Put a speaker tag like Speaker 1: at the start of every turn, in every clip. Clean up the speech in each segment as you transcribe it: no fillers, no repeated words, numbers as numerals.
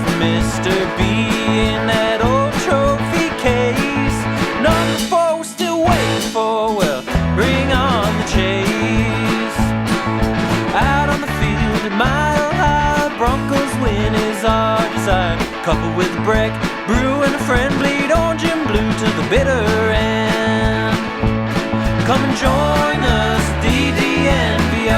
Speaker 1: for Mr. B in that old trophy case. Number 4 still waiting for, well, bring on the chase. Out on the field at Mile High, Broncos win is our desire. Coupled with a break, brew and a friend, bleed orange and blue to the bitter end. Come and join us, DNVR.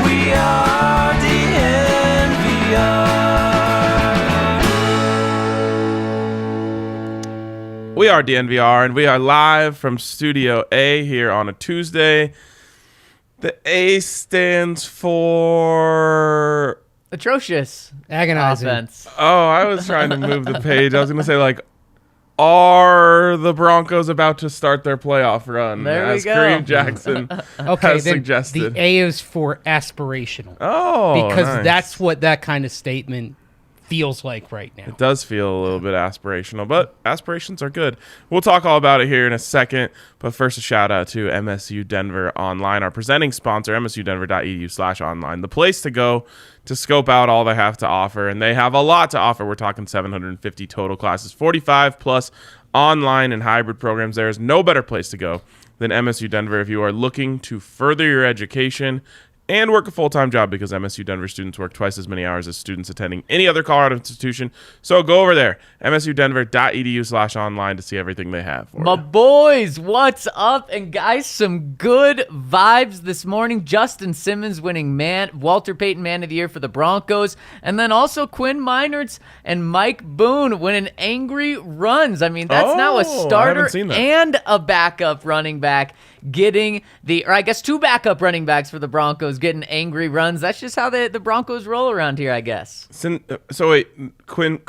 Speaker 1: We are DNVR.
Speaker 2: We are DNVR, and we are live from Studio A here on a Tuesday. The A stands for...
Speaker 3: atrocious.
Speaker 4: Agonizing.
Speaker 3: Offense.
Speaker 2: Oh, I was trying to move the page. I was going to say, like, are the Broncos about to start their playoff run?
Speaker 3: There we
Speaker 2: as
Speaker 3: go.
Speaker 2: Kareem Jackson
Speaker 4: Okay,
Speaker 2: has
Speaker 4: then
Speaker 2: suggested.
Speaker 4: the A is for aspirational.
Speaker 2: Oh,
Speaker 4: because
Speaker 2: nice.
Speaker 4: that's what that kind of statement feels like right now.
Speaker 2: It does feel a little bit aspirational, but aspirations are good. We'll talk all about it here in a second, but first a shout out to MSU Denver Online, our presenting sponsor, msudenver.edu/online, the place to go to scope out all they have to offer, and they have a lot to offer. We're talking 750 total classes, 45 plus online and hybrid programs. There is no better place to go than MSU Denver if you are looking to further your education and work a full-time job, because MSU Denver students work twice as many hours as students attending any other Colorado institution. So go over there, msudenver.edu/online, to see everything they have for
Speaker 3: My
Speaker 2: you.
Speaker 3: boys, what's up? And guys, some good vibes this morning. Justin Simmons winning Walter Payton Man of the Year for the Broncos. And then also Quinn Meinerz and Mike Boone winning angry runs. I mean, that's now a
Speaker 2: Oh, I
Speaker 3: starter
Speaker 2: haven't seen that.
Speaker 3: and a backup running back getting two backup running backs for the Broncos getting angry runs. That's just how the Broncos roll around here, I guess.
Speaker 2: So wait, Quinn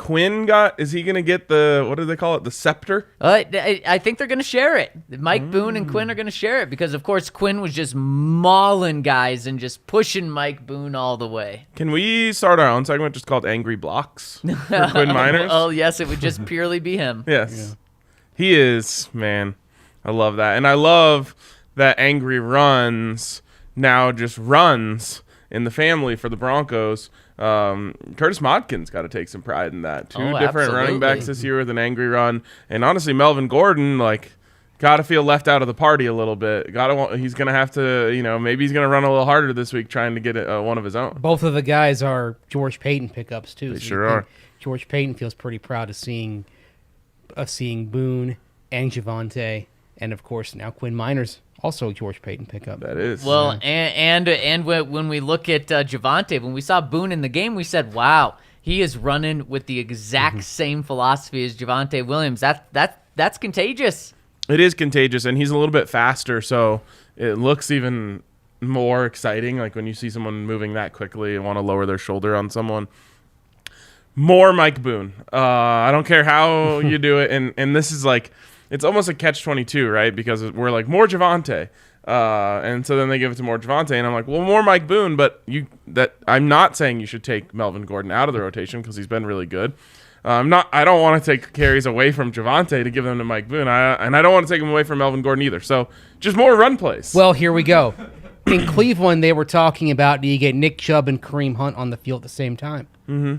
Speaker 2: is he going to get the, what do they call it, the scepter?
Speaker 3: I think they're going to share it. Mike Boone and Quinn are going to share it because, of course, Quinn was just mauling guys and just pushing Mike Boone all the way.
Speaker 2: Can we start our own segment just called Angry Blocks for Quinn Meinerz?
Speaker 3: Oh, yes, it would just purely be him.
Speaker 2: Yes.
Speaker 4: Yeah.
Speaker 2: He is, man. I love that. And I love that angry runs now just runs in the family for the Broncos. Curtis Modkin's got to take some pride in that. Two
Speaker 3: Oh,
Speaker 2: different running
Speaker 3: absolutely.
Speaker 2: backs this year with an angry run. And honestly, Melvin Gordon, got to feel left out of the party a little bit. He's going to have to, maybe he's going to run a little harder this week trying to get one of his own.
Speaker 4: Both of the guys are George Payton pickups too.
Speaker 2: They
Speaker 4: So
Speaker 2: sure
Speaker 4: you think
Speaker 2: are.
Speaker 4: George Payton feels pretty proud of seeing Boone and Javonte, and of course now Quinn Meinerz, also a George Payton pickup.
Speaker 2: That is.
Speaker 3: Well, and when we look at Javonte, when we saw Boone in the game, we said, wow, he is running with the exact same philosophy as Javonte Williams. That's contagious.
Speaker 2: It is contagious, and he's a little bit faster, so it looks even more exciting. Like when you see someone moving that quickly and want to lower their shoulder on someone. More Mike Boone. I don't care how you do it, and this is it's almost a catch-22, right? Because we're like, more Javonte. And so then they give it to more Javonte, and I'm like, well, more Mike Boone, but I'm not saying you should take Melvin Gordon out of the rotation because he's been really good. I don't want to take carries away from Javonte to give them to Mike Boone, and I don't want to take them away from Melvin Gordon either. So just more run plays.
Speaker 4: Well, here we go. In Cleveland, they were talking about, do you get Nick Chubb and Kareem Hunt on the field at the same time? Mm-hmm.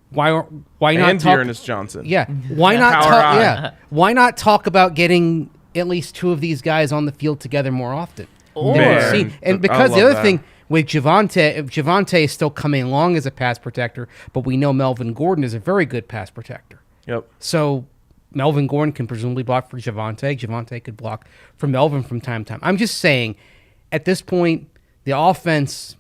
Speaker 4: Why not?
Speaker 2: and
Speaker 4: talk?
Speaker 2: Dearness Johnson.
Speaker 4: Yeah. Why not
Speaker 2: Power
Speaker 4: talk?
Speaker 2: on.
Speaker 4: Yeah. Why not talk about getting at least two of these guys on the field together more often?
Speaker 2: Man,
Speaker 4: And
Speaker 2: I
Speaker 4: because the
Speaker 2: love
Speaker 4: other
Speaker 2: that.
Speaker 4: thing with Javonte is still coming along as a pass protector, but we know Melvin Gordon is a very good pass protector.
Speaker 2: Yep.
Speaker 4: So Melvin Gordon can presumably block for Javonte. Javonte could block for Melvin from time to time. I'm just saying, at this point, the offense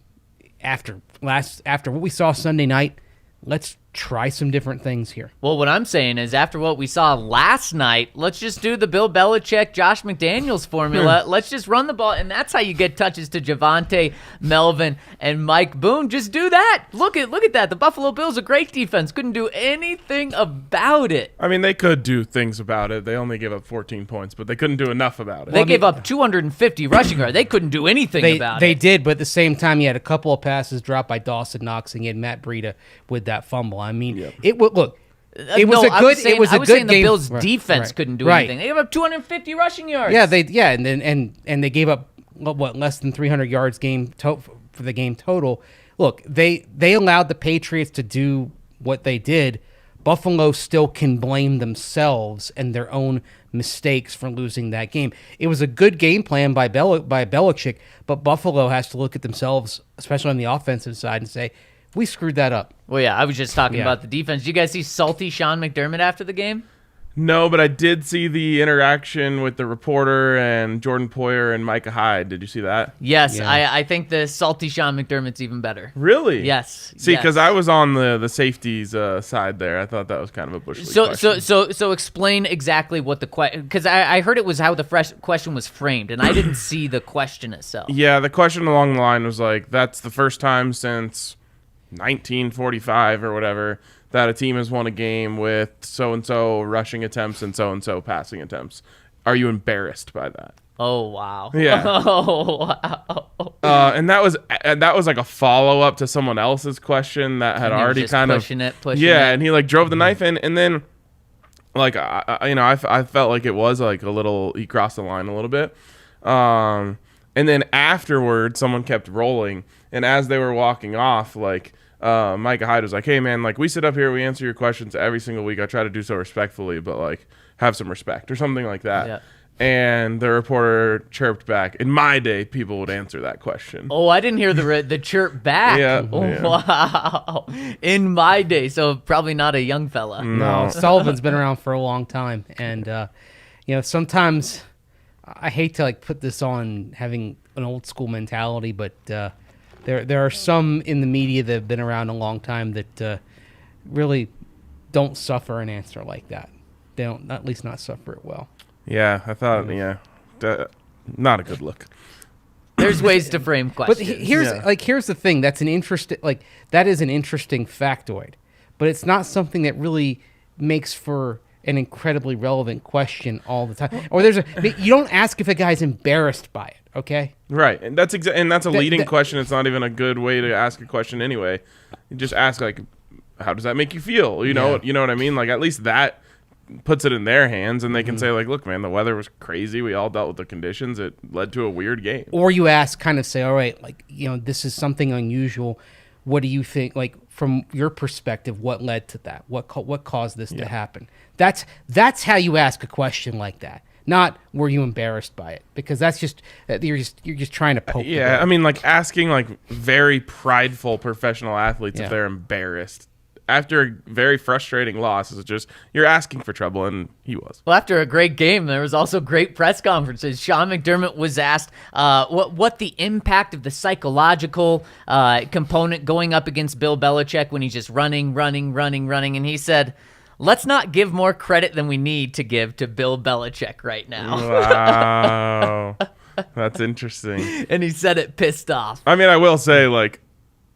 Speaker 4: after what we saw Sunday night, let's try some different things here.
Speaker 3: Well, what I'm saying is after what we saw last night, let's just do the Bill Belichick, Josh McDaniels formula. Let's just run the ball, and that's how you get touches to Javonte, Melvin, and Mike Boone. Just do that. Look at that. The Buffalo Bills, a great defense, couldn't do anything about it.
Speaker 2: I mean, they could do things about it. They only gave up 14 points, but they couldn't do enough about it.
Speaker 3: They gave up 250 rushing yards. They couldn't do anything about
Speaker 4: They
Speaker 3: it.
Speaker 4: did, but at the same time, you had a couple of passes dropped by Dawson Knox and you had Matt Breida with that fumble. I mean, it would look. It was a good. It was a good
Speaker 3: saying
Speaker 4: game.
Speaker 3: the Bills'
Speaker 4: Right,
Speaker 3: defense
Speaker 4: right,
Speaker 3: couldn't do
Speaker 4: right.
Speaker 3: anything. They gave up 250 rushing yards.
Speaker 4: Yeah, and they gave up less than 300 yards for the game total. look, they allowed the Patriots to do what they did. Buffalo still can blame themselves and their own mistakes for losing that game. It was a good game plan by Belichick, but Buffalo has to look at themselves, especially on the offensive side, and say, we screwed that up.
Speaker 3: Well, yeah, I was just talking about the defense. Did you guys see salty Sean McDermott after the game?
Speaker 2: No, but I did see the interaction with the reporter and Jordan Poyer and Micah Hyde. Did you see that?
Speaker 3: Yes,
Speaker 4: Yeah.
Speaker 3: I think the salty Sean McDermott's even better.
Speaker 2: Really?
Speaker 3: Yes.
Speaker 2: See,
Speaker 3: yes.
Speaker 2: because I was on the safeties side there. I thought that was kind of a bush league question.
Speaker 3: So explain exactly what the question, because I heard it was how the question was framed, and I didn't see the question itself.
Speaker 2: Yeah, the question along the line was like, that's the first time since 1945 or whatever that a team has won a game with so-and-so rushing attempts and so-and-so passing attempts. Are you embarrassed by that?
Speaker 3: Oh, wow.
Speaker 2: Yeah.
Speaker 3: Oh, wow.
Speaker 2: And that was like a follow-up to someone else's question that had
Speaker 3: And he was
Speaker 2: already
Speaker 3: just
Speaker 2: kind of
Speaker 3: pushing it.
Speaker 2: and he like drove the knife in, and then like I felt like it was like a little, he crossed the line a little bit, and then afterward someone kept rolling, and as they were walking off, like Micah Hyde was like, hey man, like we sit up here, we answer your questions every single week, I try to do so respectfully, but like have some respect or something like that.
Speaker 3: Yeah.
Speaker 2: And the reporter chirped back, in my day people would answer that question.
Speaker 3: Oh, I didn't hear the chirp back.
Speaker 2: Yeah,
Speaker 3: Oh,
Speaker 2: yeah.
Speaker 3: wow. In my day, so probably not a young fella.
Speaker 4: No, Sullivan's been around for a long time, and sometimes I hate to like put this on having an old school mentality, but there are some in the media that have been around a long time that really don't suffer an answer like that. They don't, at least not suffer it well.
Speaker 2: Yeah, I thought, not a good look.
Speaker 3: There's ways to frame
Speaker 4: But
Speaker 3: questions.
Speaker 4: here's the thing. That is an interesting factoid, but it's not something that really makes for an incredibly relevant question all the time. Or you don't ask if a guy's embarrassed by it. Okay.
Speaker 2: Right, and that's a leading question. It's not even a good way to ask a question anyway. You just ask like, how does that make you feel? You know what I mean? Like at least that puts it in their hands, and they can say like, look man, the weather was crazy, we all dealt with the conditions, it led to a weird game.
Speaker 4: Or you ask, kind of say, all right, like, this is something unusual. What do you think, like, from your perspective, what led to that? What caused this to happen? That's how you ask a question like that. Not were you embarrassed by it, because that's just you're just trying to poke. the bear.
Speaker 2: I mean, like asking like very prideful professional athletes if they're embarrassed after a very frustrating loss is just, you're asking for trouble, and he was.
Speaker 3: Well, after a great game, there was also great press conferences. Sean McDermott was asked what the impact of the psychological component going up against Bill Belichick when he's just running, and he said, let's not give more credit than we need to give to Bill Belichick right now.
Speaker 2: Wow. That's interesting.
Speaker 3: And he said it pissed off.
Speaker 2: I mean, I will say, like,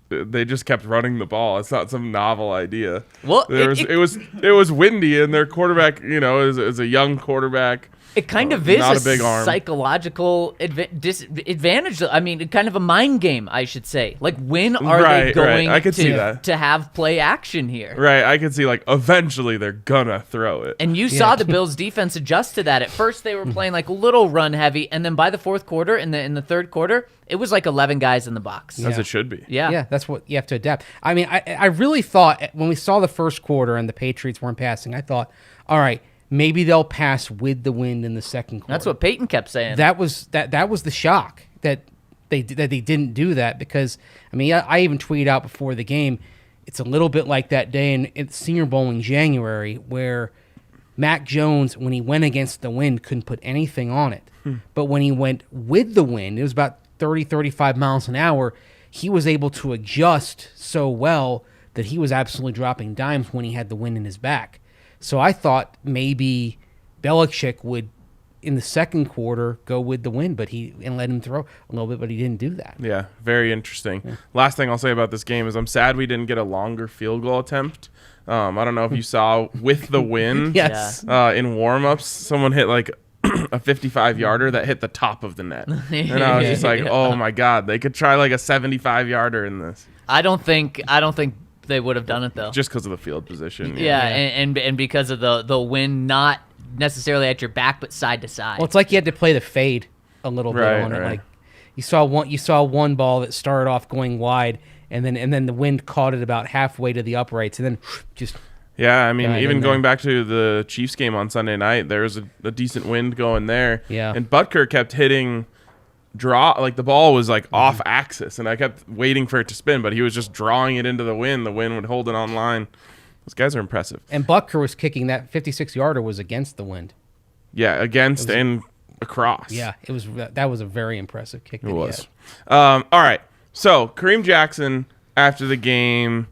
Speaker 2: they just kept running the ball. It's not some novel idea.
Speaker 3: Well,
Speaker 2: it was windy, and their quarterback, is a young quarterback.
Speaker 3: It kind of is
Speaker 2: not a big arm.
Speaker 3: Psychological disadvantage. I mean, kind of a mind game, I should say. Like, when are they going
Speaker 2: I could see that.
Speaker 3: to have play action here?
Speaker 2: Right, I could see, like, eventually they're gonna throw it.
Speaker 3: And you saw the Bills' defense adjust to that. At first, they were playing like a little run heavy, and then by the fourth quarter, in the third quarter, it was like 11 guys in the box.
Speaker 2: As it should be.
Speaker 3: Yeah.
Speaker 4: That's what you have to adapt. I mean, I really thought when we saw the first quarter and the Patriots weren't passing, I thought, all right, maybe they'll pass with the wind in the second quarter.
Speaker 3: That's what Peyton kept saying.
Speaker 4: That was the shock that they didn't do that, because I mean, I even tweeted out before the game, it's a little bit like that day in Senior Bowl in January where Mac Jones, when he went against the wind, couldn't put anything on it. But when he went with the wind, it was about 30, 35 miles an hour, he was able to adjust so well that he was absolutely dropping dimes when he had the wind in his back. So I thought maybe Belichick would, in the second quarter, go with the wind, and let him throw a little bit, but he didn't do that.
Speaker 2: Yeah, very interesting. Yeah. Last thing I'll say about this game is I'm sad we didn't get a longer field goal attempt. I don't know if you saw with the wind.
Speaker 4: Yes.
Speaker 2: In warm-ups, someone hit like a 55-yarder that hit the top of the net. And I was just like, oh my God, they could try like a 75-yarder in this.
Speaker 3: I don't think they would have done it though.
Speaker 2: Just because of the field position.
Speaker 3: Yeah. And because of the wind not necessarily at your back but side to side.
Speaker 4: Well, it's like you had to play the fade a little bit on it. Like you saw one ball that started off going wide, and then the wind caught it about halfway to the uprights, and then just.
Speaker 2: Yeah, I mean,
Speaker 4: Got
Speaker 2: even
Speaker 4: in
Speaker 2: going
Speaker 4: there.
Speaker 2: back to the Chiefs game on Sunday night, there was a decent wind going there.
Speaker 4: Yeah.
Speaker 2: And Butker kept hitting the ball was like off axis, and I kept waiting for it to spin, but he was just drawing it into the wind. The wind would hold it on line. Those guys are impressive.
Speaker 4: And Butker was kicking that 56-yarder was against the wind.
Speaker 2: Yeah, against and across.
Speaker 4: Yeah, that was a very impressive kick.
Speaker 2: It was. All right. So Kareem Jackson, after the game,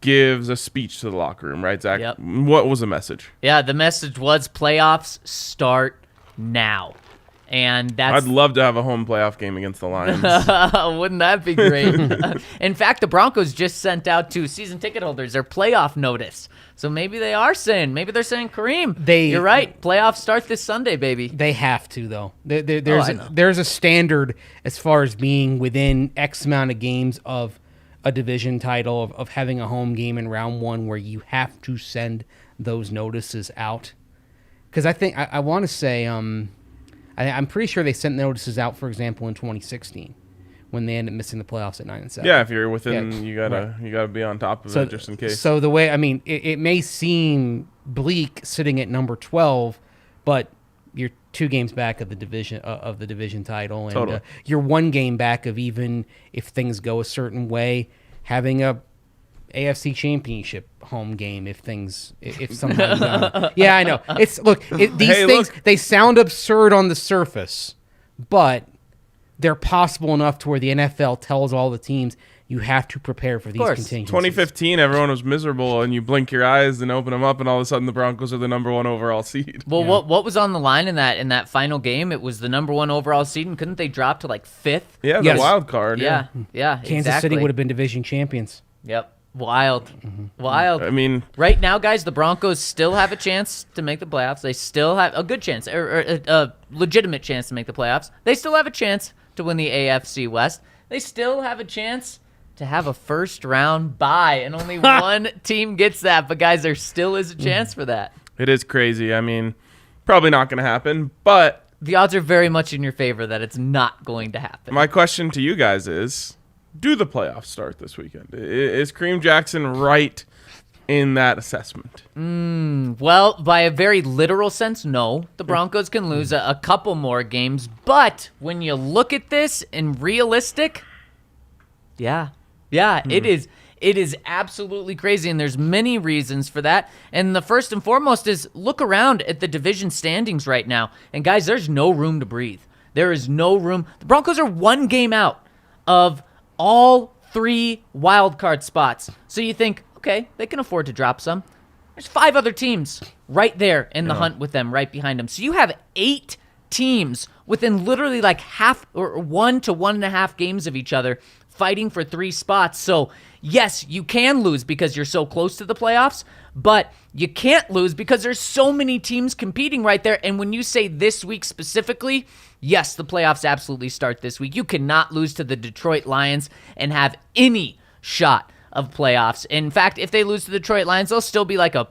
Speaker 2: gives a speech to the locker room, right, Zach?
Speaker 3: Yep.
Speaker 2: What was the message?
Speaker 3: Yeah, the message was playoffs start now. And that's
Speaker 2: I'd love to have a home playoff game against the Lions.
Speaker 3: wouldn't that be great? In fact, the Broncos just sent out to season ticket holders their playoff notice. So maybe they're saying Kareem, you're right. Playoffs start this Sunday, baby.
Speaker 4: They have to, though.
Speaker 3: I know.
Speaker 4: There's a standard as far as being within X amount of games of a division title, of having a home game in round one where you have to send those notices out. Because I think, I want to say, I'm pretty sure they sent notices out, for example, in 2016 when they ended up missing the playoffs at 9-7.
Speaker 2: Yeah, if you're within,
Speaker 4: Yeah,
Speaker 2: you gotta be on top of it just in case.
Speaker 4: So the way, it may seem bleak sitting at number 12, but you're 2 games back of the division title, and
Speaker 2: Totally.
Speaker 4: you're 1 game back of, even if things go a certain way, having a AFC Championship home game if somehow yeah, I know. These things they sound absurd on the surface, but they're possible enough to where the NFL tells all the teams you have to prepare for these
Speaker 3: course.
Speaker 4: contingencies.
Speaker 2: 2015, everyone was miserable, and you blink your eyes and open them up, and all of a sudden the Broncos are the number 1 overall seed.
Speaker 3: Well, what was on the line in that final game? It was the number 1 overall seed, and couldn't they drop to like 5th?
Speaker 2: Yeah,
Speaker 4: Yes.
Speaker 2: the wild card.
Speaker 3: Yeah,
Speaker 4: Kansas
Speaker 3: exactly.
Speaker 4: City would have been division champions.
Speaker 3: Yep, wild.
Speaker 2: I mean,
Speaker 3: Right now, guys, the Broncos still have a chance to make the playoffs. They still have a good chance, or a legitimate chance to make the playoffs. They still have a chance to win the AFC West. They still have a chance to have a first-round bye, and only one team gets that. But, guys, there still is a chance for that.
Speaker 2: it is crazy. I mean, probably not going to happen, but
Speaker 3: The odds are very much in your favor that it's not going to happen.
Speaker 2: my question to you guys is, do the playoffs start this weekend? Is Kareem Jackson right in that assessment?
Speaker 3: Well, by a very literal sense, no. The Broncos can lose a couple more games, but when you look at this in realistic, it is absolutely crazy, and there's many reasons for that. And the first and foremost is look around at the division standings right now. And guys, there's no room to breathe. There is no room. The Broncos are 1 game out of all 3 wild card spots. So you think, okay, they can afford to drop some. There's 5 other teams right there in the hunt with them, right behind them. So you have 8 teams within literally like half or 1 to 1.5 games of each other fighting for 3 spots. So yes, you can lose because you're so close to the playoffs, but you can't lose because there's so many teams competing right there. And when you say this week specifically, yes, the playoffs absolutely start this week. You cannot lose to the Detroit Lions and have any shot of playoffs. In fact, if they lose to the Detroit Lions, there'll still be like a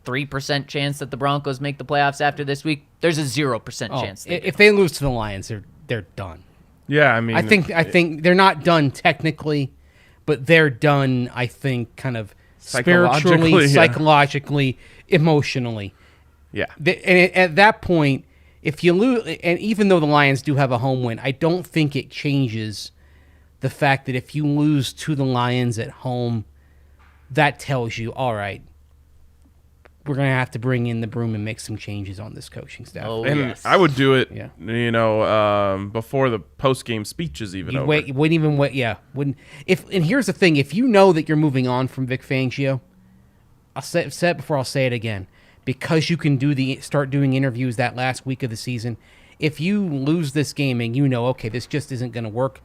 Speaker 3: 3% chance that the Broncos make the playoffs after this week. There's a 0% chance.
Speaker 4: If they lose to the Lions, they're done.
Speaker 2: Yeah, I mean,
Speaker 4: I think they're not done technically, but they're done, I think, kind of spiritually,
Speaker 2: Psychologically, yeah.
Speaker 4: psychologically, emotionally.
Speaker 2: yeah.
Speaker 4: And at that point, if you lose, and even though the Lions do have a home win, I don't think it changes the fact that if you lose to the Lions at home, that tells you, all right, we're going to have to bring in the broom and make some changes on this coaching staff.
Speaker 3: Oh,
Speaker 2: And
Speaker 3: yes.
Speaker 2: I would do it,
Speaker 4: Yeah.
Speaker 2: before the post-game speech is even over.
Speaker 4: You wouldn't even wait. Yeah, wouldn't. And here's the thing: if you know that you're moving on from Vic Fangio, I'll say it before. I'll say it again, because you can start doing interviews that last week of the season. If you lose this game and you know, okay, this just isn't going to work,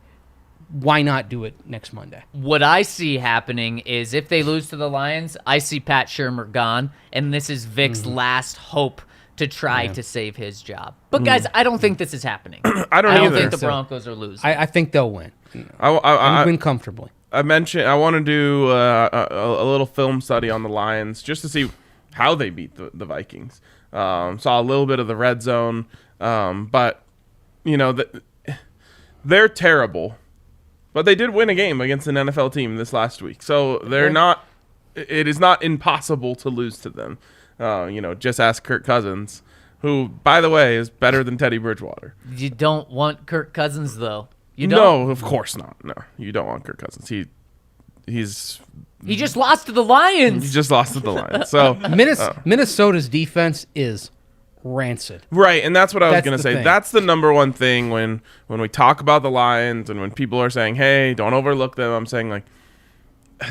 Speaker 4: why not do it next Monday?
Speaker 3: What I see happening is if they lose to the Lions, I see Pat Shurmur gone, and this is Vic's last hope to try to save his job. But guys, I don't think this is happening.
Speaker 2: I don't either.
Speaker 3: think the
Speaker 4: So,
Speaker 3: Broncos are losing.
Speaker 4: I think they'll win.
Speaker 2: I
Speaker 4: Win comfortably.
Speaker 2: I mentioned I want to do a little film study on the Lions just to see how they beat the Vikings. Saw a little bit of the red zone, but they're terrible. But they did win a game against an NFL team this last week. So they're not – it is not impossible to lose to them. Just ask Kirk Cousins, who, by the way, is better than Teddy Bridgewater.
Speaker 3: You don't want Kirk Cousins, though. You don't?
Speaker 2: No, of course not. No, you don't want Kirk Cousins.
Speaker 3: He just lost to the Lions.
Speaker 2: He just lost to the Lions. So
Speaker 4: Minnesota's defense is rancid.
Speaker 2: Right, and that's what I was
Speaker 4: That's
Speaker 2: going to
Speaker 4: the
Speaker 2: say.
Speaker 4: thing.
Speaker 2: That's the number one thing when we talk about the Lions and when people are saying, hey, don't overlook them, I'm saying, like,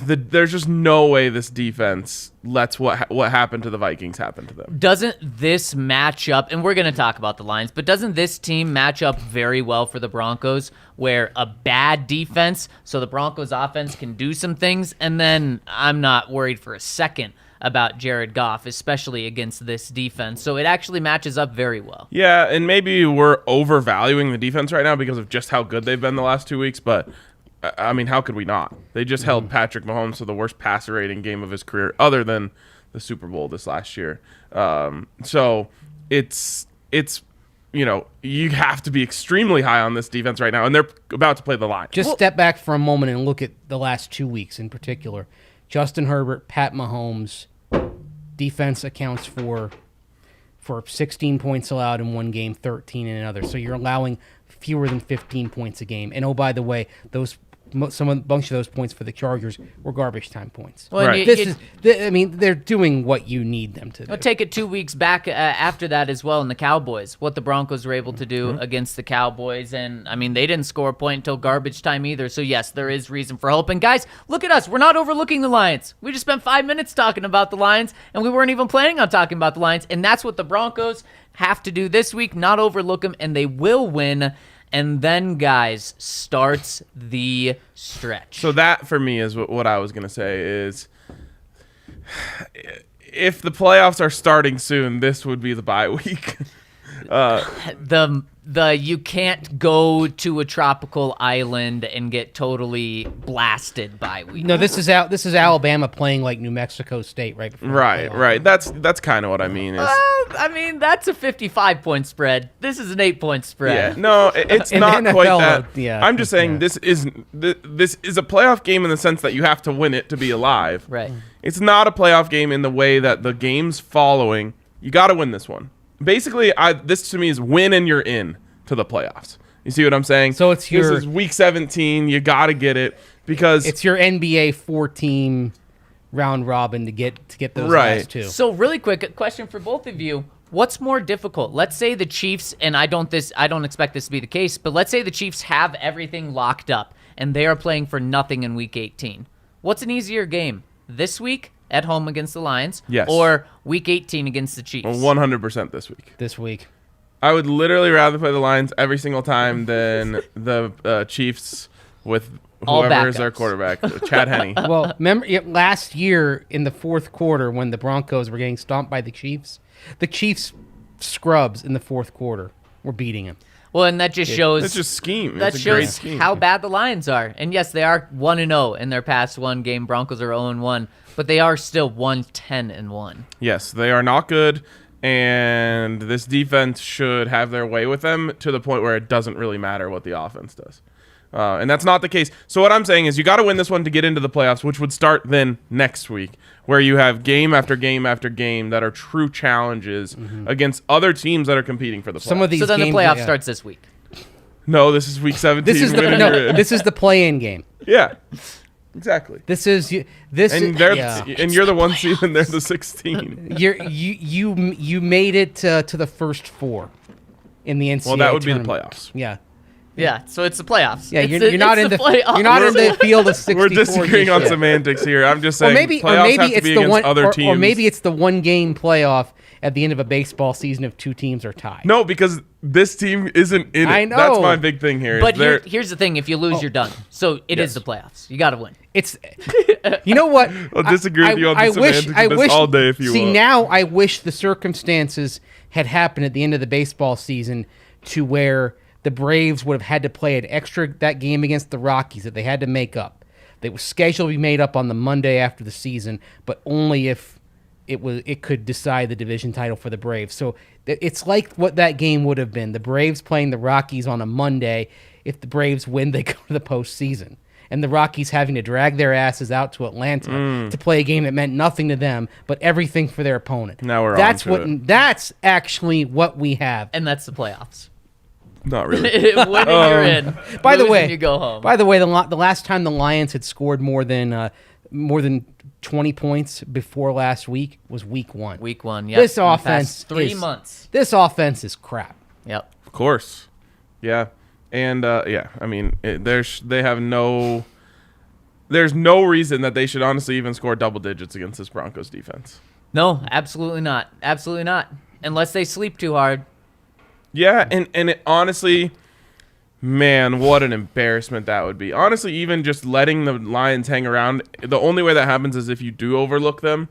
Speaker 2: there's just no way this defense lets what happened to the Vikings happen to them.
Speaker 3: Doesn't this match up, and we're going to talk about the Lions, but doesn't this team match up very well for the Broncos, where a bad defense, so the Broncos offense can do some things, and then I'm not worried for a second about Jared Goff, especially against this defense. So it actually matches up very well.
Speaker 2: Yeah, and maybe we're overvaluing the defense right now because of just how good they've been the last 2 weeks, but I mean, how could we not? They just held Patrick Mahomes to the worst passer rating game of his career other than the Super Bowl this last year. So it's you have to be extremely high on this defense right now, and they're about to play the Lions.
Speaker 4: Just step back for a moment and look at the last 2 weeks in particular. Justin Herbert, Pat Mahomes, defense accounts for 16 points allowed in one game, 13 in another. So you're allowing fewer than 15 points a game. And oh, by the way, bunch of those points for the Chargers were garbage time points.
Speaker 3: Well,
Speaker 2: Right.
Speaker 4: They're doing what you need them to do.
Speaker 3: I'll take it 2 weeks back after that as well in the Cowboys, what the Broncos were able to do against the Cowboys. And, I mean, they didn't score a point until garbage time either. So, yes, there is reason for hope. And, guys, look at us. We're not overlooking the Lions. We just spent 5 minutes talking about the Lions, and we weren't even planning on talking about the Lions. And that's what the Broncos have to do this week, not overlook them, and they will win. And then, guys, starts the stretch.
Speaker 2: So that, for me, is what I was going to say is if the playoffs are starting soon, this would be the bye week.
Speaker 3: You can't go to a tropical island and get totally blasted by week.
Speaker 4: No, this is Alabama playing like New Mexico State right before.
Speaker 2: Right. That's kind of what I mean. Is
Speaker 3: I mean, that's a 55-point spread. This is an 8-point spread.
Speaker 2: yeah, no, it's
Speaker 4: In
Speaker 2: not
Speaker 4: the
Speaker 2: quite
Speaker 4: NFL,
Speaker 2: that.
Speaker 4: yeah,
Speaker 2: I'm just saying
Speaker 4: yeah.
Speaker 2: this is a playoff game in the sense that you have to win it to be alive.
Speaker 3: Right.
Speaker 2: It's not a playoff game in the way that the games following, you got to win this one. Basically, this to me is win and you're in to the playoffs. You see what I'm saying?
Speaker 4: So this
Speaker 2: is week 17. You got to get it because
Speaker 4: It's your NBA 4-team round robin to get those
Speaker 2: Right.
Speaker 4: last two.
Speaker 3: So really quick, a question for both of you. What's more difficult? Let's say the Chiefs, and I don't expect this to be the case, but let's say the Chiefs have everything locked up and they are playing for nothing in week 18. What's an easier game? This week at home against the Lions?
Speaker 2: Yes.
Speaker 3: Or week 18 against the Chiefs?
Speaker 2: 100% this week.
Speaker 4: This week.
Speaker 2: I would literally rather play the Lions every single time than the Chiefs with
Speaker 3: All
Speaker 2: whoever is their
Speaker 3: backups.
Speaker 2: quarterback, Chad Henne.
Speaker 4: Well, remember last year in the fourth quarter when the Broncos were getting stomped by the Chiefs scrubs in the fourth quarter were beating them.
Speaker 3: Well, and that just shows
Speaker 2: It's just scheme.
Speaker 3: that
Speaker 2: It's a great
Speaker 3: shows
Speaker 2: scheme.
Speaker 3: how bad the Lions are. And yes, they are 1-0 in their past one game. Broncos are 0-1, but they are still 1-10-1.
Speaker 2: Yes, they are not good, and this defense should have their way with them to the point where it doesn't really matter what the offense does. And that's not the case. So what I'm saying is you got to win this one to get into the playoffs, which would start then next week, where you have game after game after game that are true challenges against other teams that are competing for the playoffs.
Speaker 4: Some of these
Speaker 3: So then the
Speaker 4: games,
Speaker 3: playoff
Speaker 4: yeah.
Speaker 3: starts this week.
Speaker 2: No, this is week 17.
Speaker 4: This is
Speaker 2: win and you're in.
Speaker 4: this is the play-in game.
Speaker 2: Yeah, exactly.
Speaker 4: This is
Speaker 2: And
Speaker 4: yeah.
Speaker 2: you're the 1 seed and they're the 16.
Speaker 4: You made it to the first four in the NCAA.
Speaker 2: Well, that would be the
Speaker 4: tournament.
Speaker 2: playoffs.
Speaker 4: Yeah.
Speaker 3: Yeah, so it's the playoffs.
Speaker 4: Yeah,
Speaker 3: It's
Speaker 4: you're not in the
Speaker 3: playoffs.
Speaker 4: you're not in the field of 64.
Speaker 2: We're disagreeing on
Speaker 4: this year.
Speaker 2: semantics here. I'm just saying
Speaker 4: Or maybe
Speaker 2: playoffs have to
Speaker 4: it's
Speaker 2: be
Speaker 4: the
Speaker 2: against
Speaker 4: one
Speaker 2: other teams.
Speaker 4: or maybe it's the one game playoff at the end of a baseball season if two teams are tied.
Speaker 2: No, because this team isn't in it.
Speaker 4: I know.
Speaker 2: That's my big thing here.
Speaker 3: But
Speaker 2: They're-
Speaker 3: here's the thing: if you lose, you're done. So it is
Speaker 2: Yes.
Speaker 3: the playoffs. You got to win.
Speaker 4: It's you know what?
Speaker 2: I'll disagree with you on the semantics of this all day if you
Speaker 4: see,
Speaker 2: want.
Speaker 4: now I wish the circumstances had happened at the end of the baseball season to where the Braves would have had to play that game against the Rockies that they had to make up. They were scheduled to be made up on the Monday after the season, but only if it could decide the division title for the Braves. So it's like what that game would have been. The Braves playing the Rockies on a Monday, if the Braves win, they go to the postseason. And the Rockies having to drag their asses out to Atlanta to play a game that meant nothing to them, but everything for their opponent.
Speaker 2: Now we're
Speaker 4: that's
Speaker 2: on to it.
Speaker 4: That's actually what we have.
Speaker 3: And that's the playoffs.
Speaker 2: Not really.
Speaker 3: Winning, you're in.
Speaker 4: By the
Speaker 3: Losing,
Speaker 4: way,
Speaker 3: you go home.
Speaker 4: By the way, the last time the Lions had scored more than 20 points before last week was week 1.
Speaker 3: Week 1, yeah.
Speaker 4: This offense
Speaker 3: 3 months.
Speaker 4: This offense is crap.
Speaker 3: Yep.
Speaker 2: Of course. Yeah. And, I mean, there's no reason that they should honestly even score double digits against this Broncos defense.
Speaker 3: No, absolutely not. Absolutely not. Unless they sleep too hard.
Speaker 2: Yeah, and it honestly, man, what an embarrassment that would be. Honestly, even just letting the Lions hang around, the only way that happens is if you do overlook them,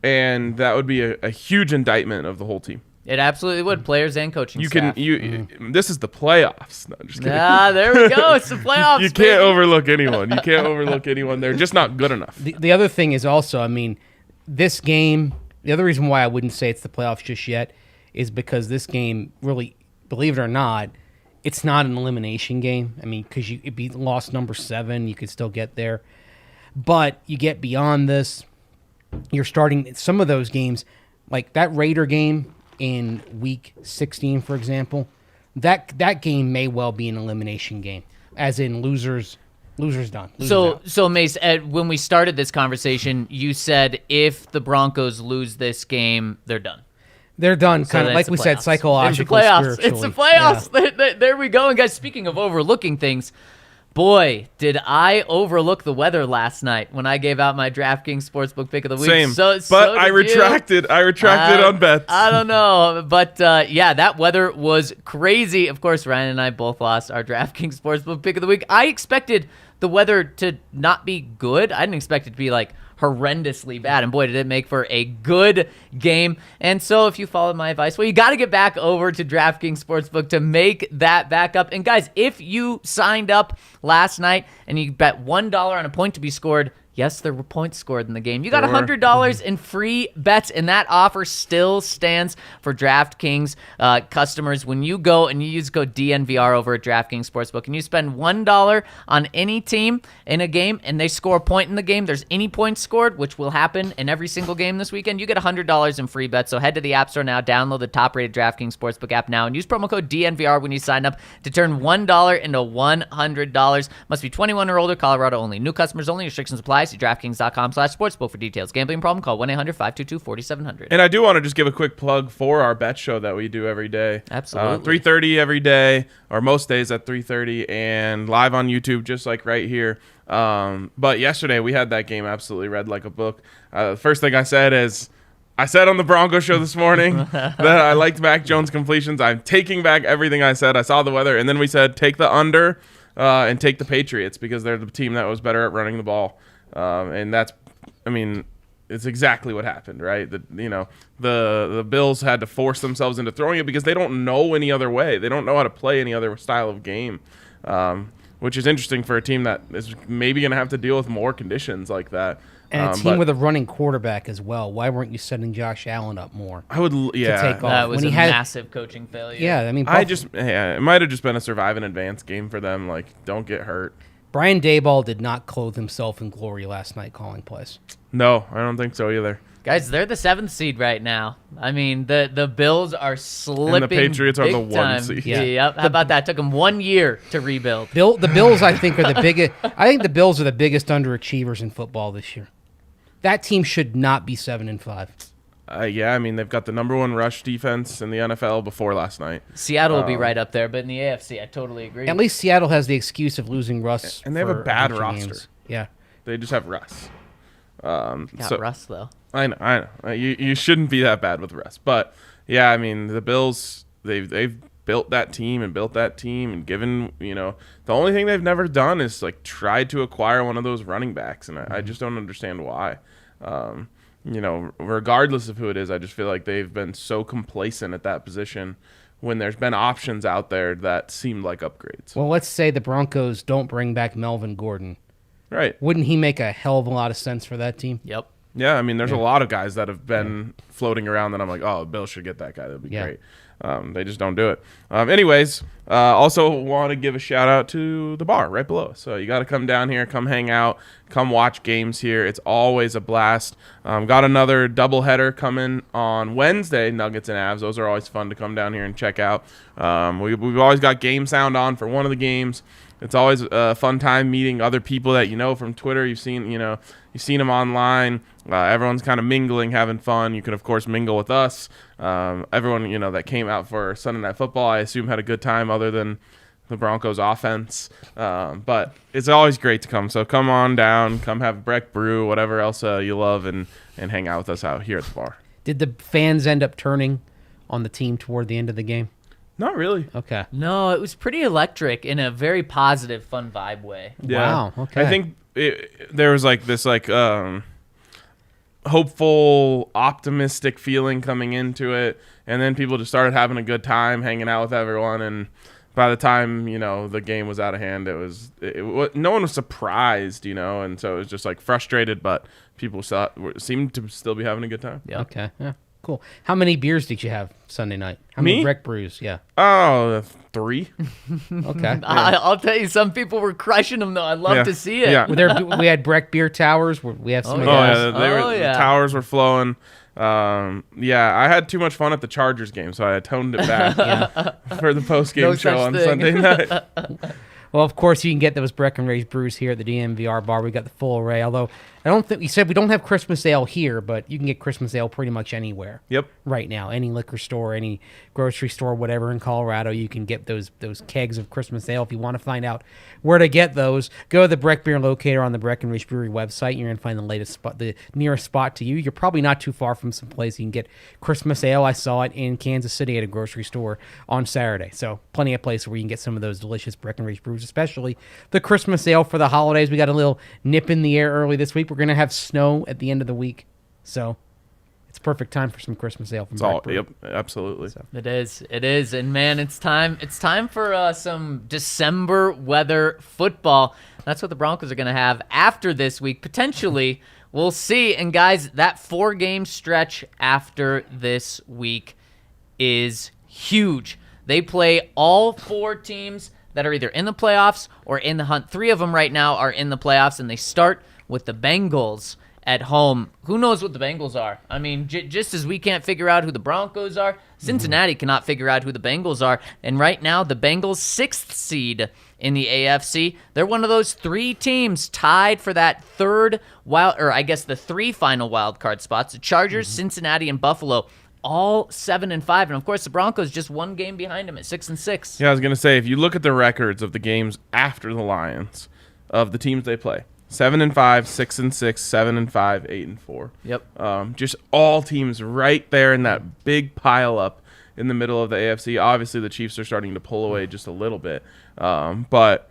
Speaker 2: and that would be a huge indictment of the whole team.
Speaker 3: It absolutely would. Players and coaching staff.
Speaker 2: This is the playoffs. No, just kidding.
Speaker 3: There we go. It's the playoffs.
Speaker 2: You can't overlook anyone. You can't overlook anyone. They're just not good enough.
Speaker 4: The other thing is also, I mean, this game, the other reason why I wouldn't say it's the playoffs just yet is because this game really, believe it or not, it's not an elimination game. I mean, because it'd be loss number 7, you could still get there. But you get beyond this, you're starting some of those games, like that Raider game in week 16, for example, that game may well be an elimination game, as in losers done.
Speaker 3: So Mace, when we started this conversation, you said if the Broncos lose this game, they're done.
Speaker 4: They're done,
Speaker 3: So
Speaker 4: kind of
Speaker 3: that's
Speaker 4: like
Speaker 3: the
Speaker 4: we said,
Speaker 3: playoffs.
Speaker 4: psychologically,
Speaker 3: It's the playoffs.
Speaker 4: spiritually.
Speaker 3: It's the playoffs.
Speaker 4: Yeah.
Speaker 3: There we go. And guys, speaking of overlooking things, boy, did I overlook the weather last night when I gave out my DraftKings Sportsbook pick of the week.
Speaker 2: Same.
Speaker 3: So
Speaker 2: But I
Speaker 3: did you.
Speaker 2: retracted. I retracted on bets.
Speaker 3: I don't know. But, yeah, that weather was crazy. Of course, Ryan and I both lost our DraftKings Sportsbook pick of the week. I expected the weather to not be good. I didn't expect it to be, like, horrendously bad, and boy, did it make for a good game. And so if you followed my advice, well, you got to get back over to DraftKings Sportsbook to make that back up. And guys, if you signed up last night and you bet $1 on a point to be scored, yes, there were points scored in the game. You got $100 in free bets, and that offer still stands for DraftKings customers. When you go and you use code DNVR over at DraftKings Sportsbook, and you spend $1 on any team in a game, and they score a point in the game, there's any points scored, which will happen in every single game this weekend, you get $100 in free bets. So head to the App Store now, download the top-rated DraftKings Sportsbook app now, and use promo code DNVR when you sign up to turn $1 into $100. Must be 21 or older, Colorado only. New customers only. Restrictions apply. See DraftKings.com/sportsbook for details. Gambling problem? Call 1-800-522-4700.
Speaker 2: And I do want to just give a quick plug for our bet show that we do every day.
Speaker 3: Absolutely.
Speaker 2: 3:30 every day, or most days at 3:30, and live on YouTube, just like right here. But yesterday we had that game absolutely read like a book. The first thing I said is, I said on the Broncos show this morning that I liked Mac Jones' completions. I'm taking back everything I said. I saw the weather, and then we said take the under and take the Patriots because they're the team that was better at running the ball. And that's, I mean, it's exactly what happened, right? The Bills had to force themselves into throwing it because they don't know any other way. They don't know how to play any other style of game, which is interesting for a team that is maybe going to have to deal with more conditions like that.
Speaker 4: And a team with a running quarterback as well. Why weren't you setting Josh Allen up more?
Speaker 2: I would, yeah.
Speaker 4: To take off?
Speaker 3: That was
Speaker 4: When
Speaker 3: a
Speaker 4: he had-
Speaker 3: massive coaching failure.
Speaker 4: Yeah, I mean,
Speaker 2: it might have just been a survive and advance game for them. Like, don't get hurt.
Speaker 4: Brian Daboll did not clothe himself in glory last night calling plays.
Speaker 2: No, I don't think so either.
Speaker 3: Guys, they're the 7th seed right now. I mean, the Bills are slipping.
Speaker 2: And the Patriots are the
Speaker 3: big
Speaker 2: 1
Speaker 3: time.
Speaker 2: seed.
Speaker 4: Yeah.
Speaker 3: Yep. How about that? Took them 1 year to rebuild.
Speaker 4: The Bills, I think, are the biggest. I think the Bills are the biggest underachievers in football this year. That team should not be 7-5.
Speaker 2: Yeah, I mean, they've got the number 1 rush defense in the NFL before last night.
Speaker 3: Seattle will be right up there, but in the AFC, I totally agree.
Speaker 4: At least Seattle has the excuse of losing Russ.
Speaker 2: And they have a
Speaker 4: for
Speaker 2: bad
Speaker 4: bunch of
Speaker 2: roster.
Speaker 4: games. Yeah.
Speaker 2: They just have Russ.
Speaker 3: Got Russ, though.
Speaker 2: I know. You shouldn't be that bad with Russ. But, yeah, I mean, the Bills, they've built that team and given, the only thing they've never done is, like, tried to acquire one of those running backs, and I just don't understand why. Regardless of who it is, I just feel like they've been so complacent at that position when there's been options out there that seemed like upgrades.
Speaker 4: Well, let's say the Broncos don't bring back Melvin Gordon.
Speaker 2: Right.
Speaker 4: Wouldn't he make a hell of a lot of sense for that team?
Speaker 3: Yep.
Speaker 2: Yeah, I mean, there's a lot of guys that have been floating around that I'm like, oh, Bill should get that guy. That'd be great. They just don't do it. Anyways, also want to give a shout out to the bar right below. So you got to come down here, come hang out, come watch games here. It's always a blast. Got another doubleheader coming on Wednesday, Nuggets and Avs. Those are always fun to come down here and check out. We've always got game sound on for one of the games. It's always a fun time meeting other people that you know from Twitter. You've seen them online. Everyone's kind of mingling, having fun. You can, of course, mingle with us. Everyone, that came out for Sunday Night Football, I assume, had a good time other than the Broncos offense. But it's always great to come. So come on down. Come have Breck Brew, whatever else you love, and hang out with us out here at the bar.
Speaker 4: Did the fans end up turning on the team toward the end of the game?
Speaker 2: Not really.
Speaker 4: Okay.
Speaker 3: No, it was pretty electric in a very positive, fun vibe way.
Speaker 2: Yeah.
Speaker 4: Wow. Okay.
Speaker 2: I think there was this hopeful, optimistic feeling coming into it, and then people just started having a good time, hanging out with everyone, and by the time the game was out of hand, it was no one was surprised, and so it was just frustrated, but people seemed to still be having a good time.
Speaker 3: Yeah.
Speaker 4: Okay. Yeah. Cool. How many beers did you have Sunday night? How
Speaker 2: Me?
Speaker 4: many Breck Brews? Yeah.
Speaker 2: Oh, 3.
Speaker 4: Okay.
Speaker 3: I'll tell you, some people were crushing them, though. I'd love to see it.
Speaker 2: Yeah.
Speaker 4: We had Breck beer towers. We have some of
Speaker 2: Oh,
Speaker 4: those.
Speaker 2: yeah, the towers were flowing. I had too much fun at the Chargers game, so I toned it back for the post-game
Speaker 3: No
Speaker 2: show
Speaker 3: such
Speaker 2: on
Speaker 3: thing.
Speaker 2: Sunday night.
Speaker 4: Well, of course, you can get those Breckenridge brews here at the DNVR bar. We got the full array. Although I don't think we said we don't have Christmas ale here, but you can get Christmas ale pretty much anywhere.
Speaker 2: Yep.
Speaker 4: Right now, any liquor store, any grocery store, whatever in Colorado, you can get those kegs of Christmas ale. If you want to find out where to get those, go to the Breck Beer Locator on the Breckenridge Brewery website. You're gonna find the nearest spot to you. You're probably not too far from some place you can get Christmas ale. I saw it in Kansas City at a grocery store on Saturday. So plenty of places where you can get some of those delicious Breckenridge brews, especially the Christmas ale for the holidays. We got a little nip in the air early this week. We're gonna have snow at the end of the week, so it's perfect time for some Christmas ale from Breck Brew.
Speaker 2: Yep, absolutely.
Speaker 3: It is, and man, it's time for some December weather football. That's what the Broncos are going to have after this week, potentially. We'll see. And guys, that 4-game stretch after this week is huge. They play all 4 teams that are either in the playoffs or in the hunt. 3 of them right now are in the playoffs, and they start with the Bengals at home. Who knows what the Bengals are? I mean, just as we can't figure out who the Broncos are, Cincinnati cannot figure out who the Bengals are. And right now, the Bengals 6th seed in the AFC. They're one of those 3 teams tied for that the 3 final wild card spots. The Chargers, Cincinnati, and Buffalo, all 7-5. And of course, the Broncos just 1 game behind them at 6-6.
Speaker 2: Yeah, I was going to say, if you look at the records of the games after the Lions, of the teams they play, 7-5, 6-6, 7-5, 8-4.
Speaker 3: Yep.
Speaker 2: Just all teams right there in that big pile up in the middle of the AFC. Obviously, the Chiefs are starting to pull away just a little bit, but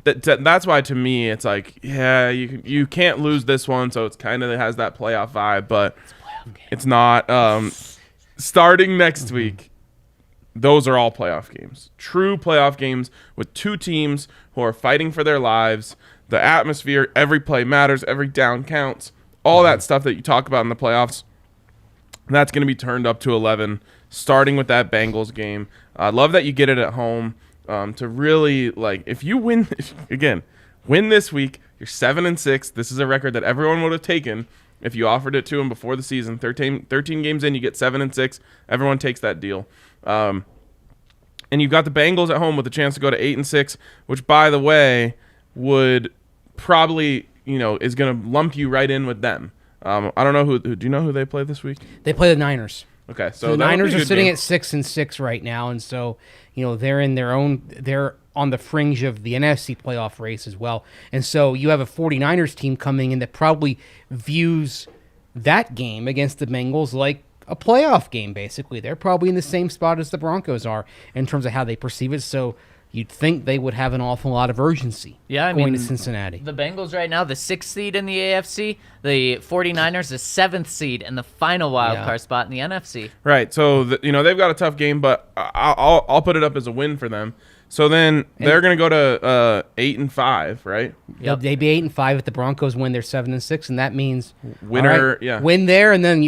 Speaker 2: that's why to me it's you can't lose this one. So it's kind of has that playoff vibe, but it's not. Starting next week, those are all playoff games, true playoff games with 2 teams who are fighting for their lives. The atmosphere, every play matters, every down counts, all that stuff that you talk about in the playoffs, that's going to be turned up to 11, starting with that Bengals game. I love that you get it at home to really, if you win, win this week, you're 7-6. This is a record that everyone would have taken if you offered it to them before the season. 13 games in, you get 7-6. Everyone takes that deal. And you've got the Bengals at home with a chance to go to 8-6, which, by the way, would probably, is going to lump you right in with them. I don't know who. Do you know who they play this week?
Speaker 4: They play the Niners.
Speaker 2: Okay, so
Speaker 4: the
Speaker 2: that would be
Speaker 4: Niners
Speaker 2: a
Speaker 4: are
Speaker 2: good
Speaker 4: sitting
Speaker 2: game.
Speaker 4: at 6-6 right now, and so they're in their own. They're on the fringe of the NFC playoff race as well, and so you have a 49ers team coming in that probably views that game against the Bengals like a playoff game. Basically, they're probably in the same spot as the Broncos are in terms of how they perceive it. So you'd think they would have an awful lot of urgency going to Cincinnati.
Speaker 3: The Bengals right now, the 6th seed in the AFC, the 49ers, the 7th seed, and the final wild card spot in the NFC.
Speaker 2: Right. So, they've got a tough game, but I'll put it up as a win for them. So then they're going to go to 8-5, right?
Speaker 4: Yep. They'd be 8-5 if the Broncos win. They're 7-6, and that means
Speaker 2: winner.
Speaker 4: Win there, and then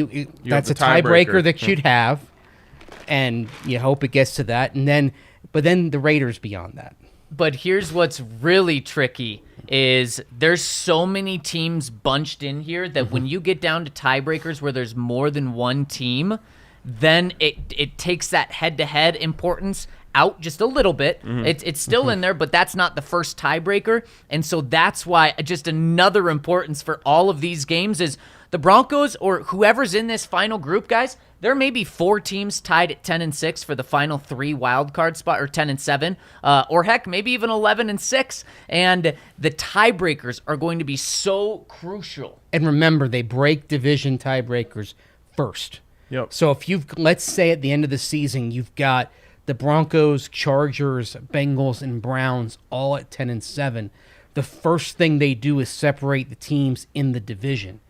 Speaker 4: that's a tiebreaker that
Speaker 2: Yeah.
Speaker 4: you'd have, and you hope it gets to that, but then the Raiders beyond that.
Speaker 3: But here's what's really tricky is there's so many teams bunched in here that when you get down to tiebreakers where there's more than one team, then it takes that head-to-head importance out just a little bit. It's still in there, but that's not the first tiebreaker. And so that's why just another importance for all of these games is the Broncos or whoever's in this final group, guys, there may be 4 teams tied at 10-6 for the final 3 wild card spot, or 10-7, or heck, maybe even 11-6. And the tiebreakers are going to be so crucial.
Speaker 4: And remember, they break division tiebreakers first.
Speaker 2: Yep.
Speaker 4: So if let's say at the end of the season, you've got the Broncos, Chargers, Bengals, and Browns all at 10-7, the first thing they do is separate the teams in the division.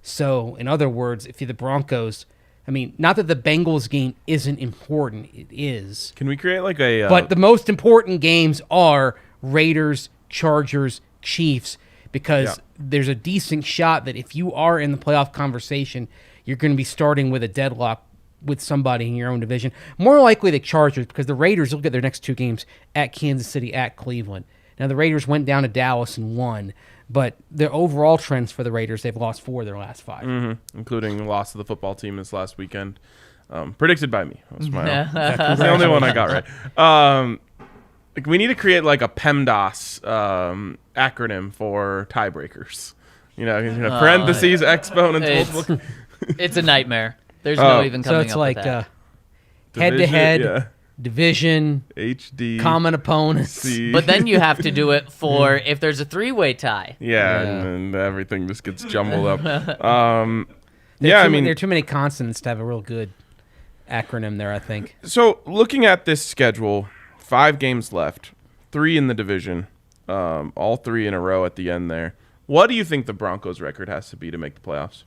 Speaker 4: So, in other words, if you're the Broncos, I mean, not that the Bengals game isn't important, it is.
Speaker 2: Can we create like a...
Speaker 4: But the most important games are Raiders, Chargers, Chiefs, because there's a decent shot that if you are in the playoff conversation, you're going to be starting with a deadlock with somebody in your own division. More likely the Chargers, because the Raiders will get their next 2 games at Kansas City, at Cleveland. Now, the Raiders went down to Dallas and won, but the overall trends for the Raiders, they've lost 4 of their last 5.
Speaker 2: Including the loss of the football team this last weekend. Predicted by me. That was that's the only one I got right. We need to create like a PEMDAS acronym for tiebreakers. Parentheses, exponents, multiple.
Speaker 3: It's a nightmare. There's no even coming up
Speaker 4: So it's like
Speaker 3: with that.
Speaker 4: head-to-head, division,
Speaker 2: HD,
Speaker 4: common opponents.
Speaker 2: C.
Speaker 3: But then you have to do it for if there's a 3-way tie.
Speaker 2: And everything just gets jumbled up.
Speaker 4: There are too many consonants to have a real good acronym there, I think.
Speaker 2: So looking at this schedule, 5 games left, 3 in the division, all 3 in a row at the end there. What do you think the Broncos' record has to be to make the playoffs?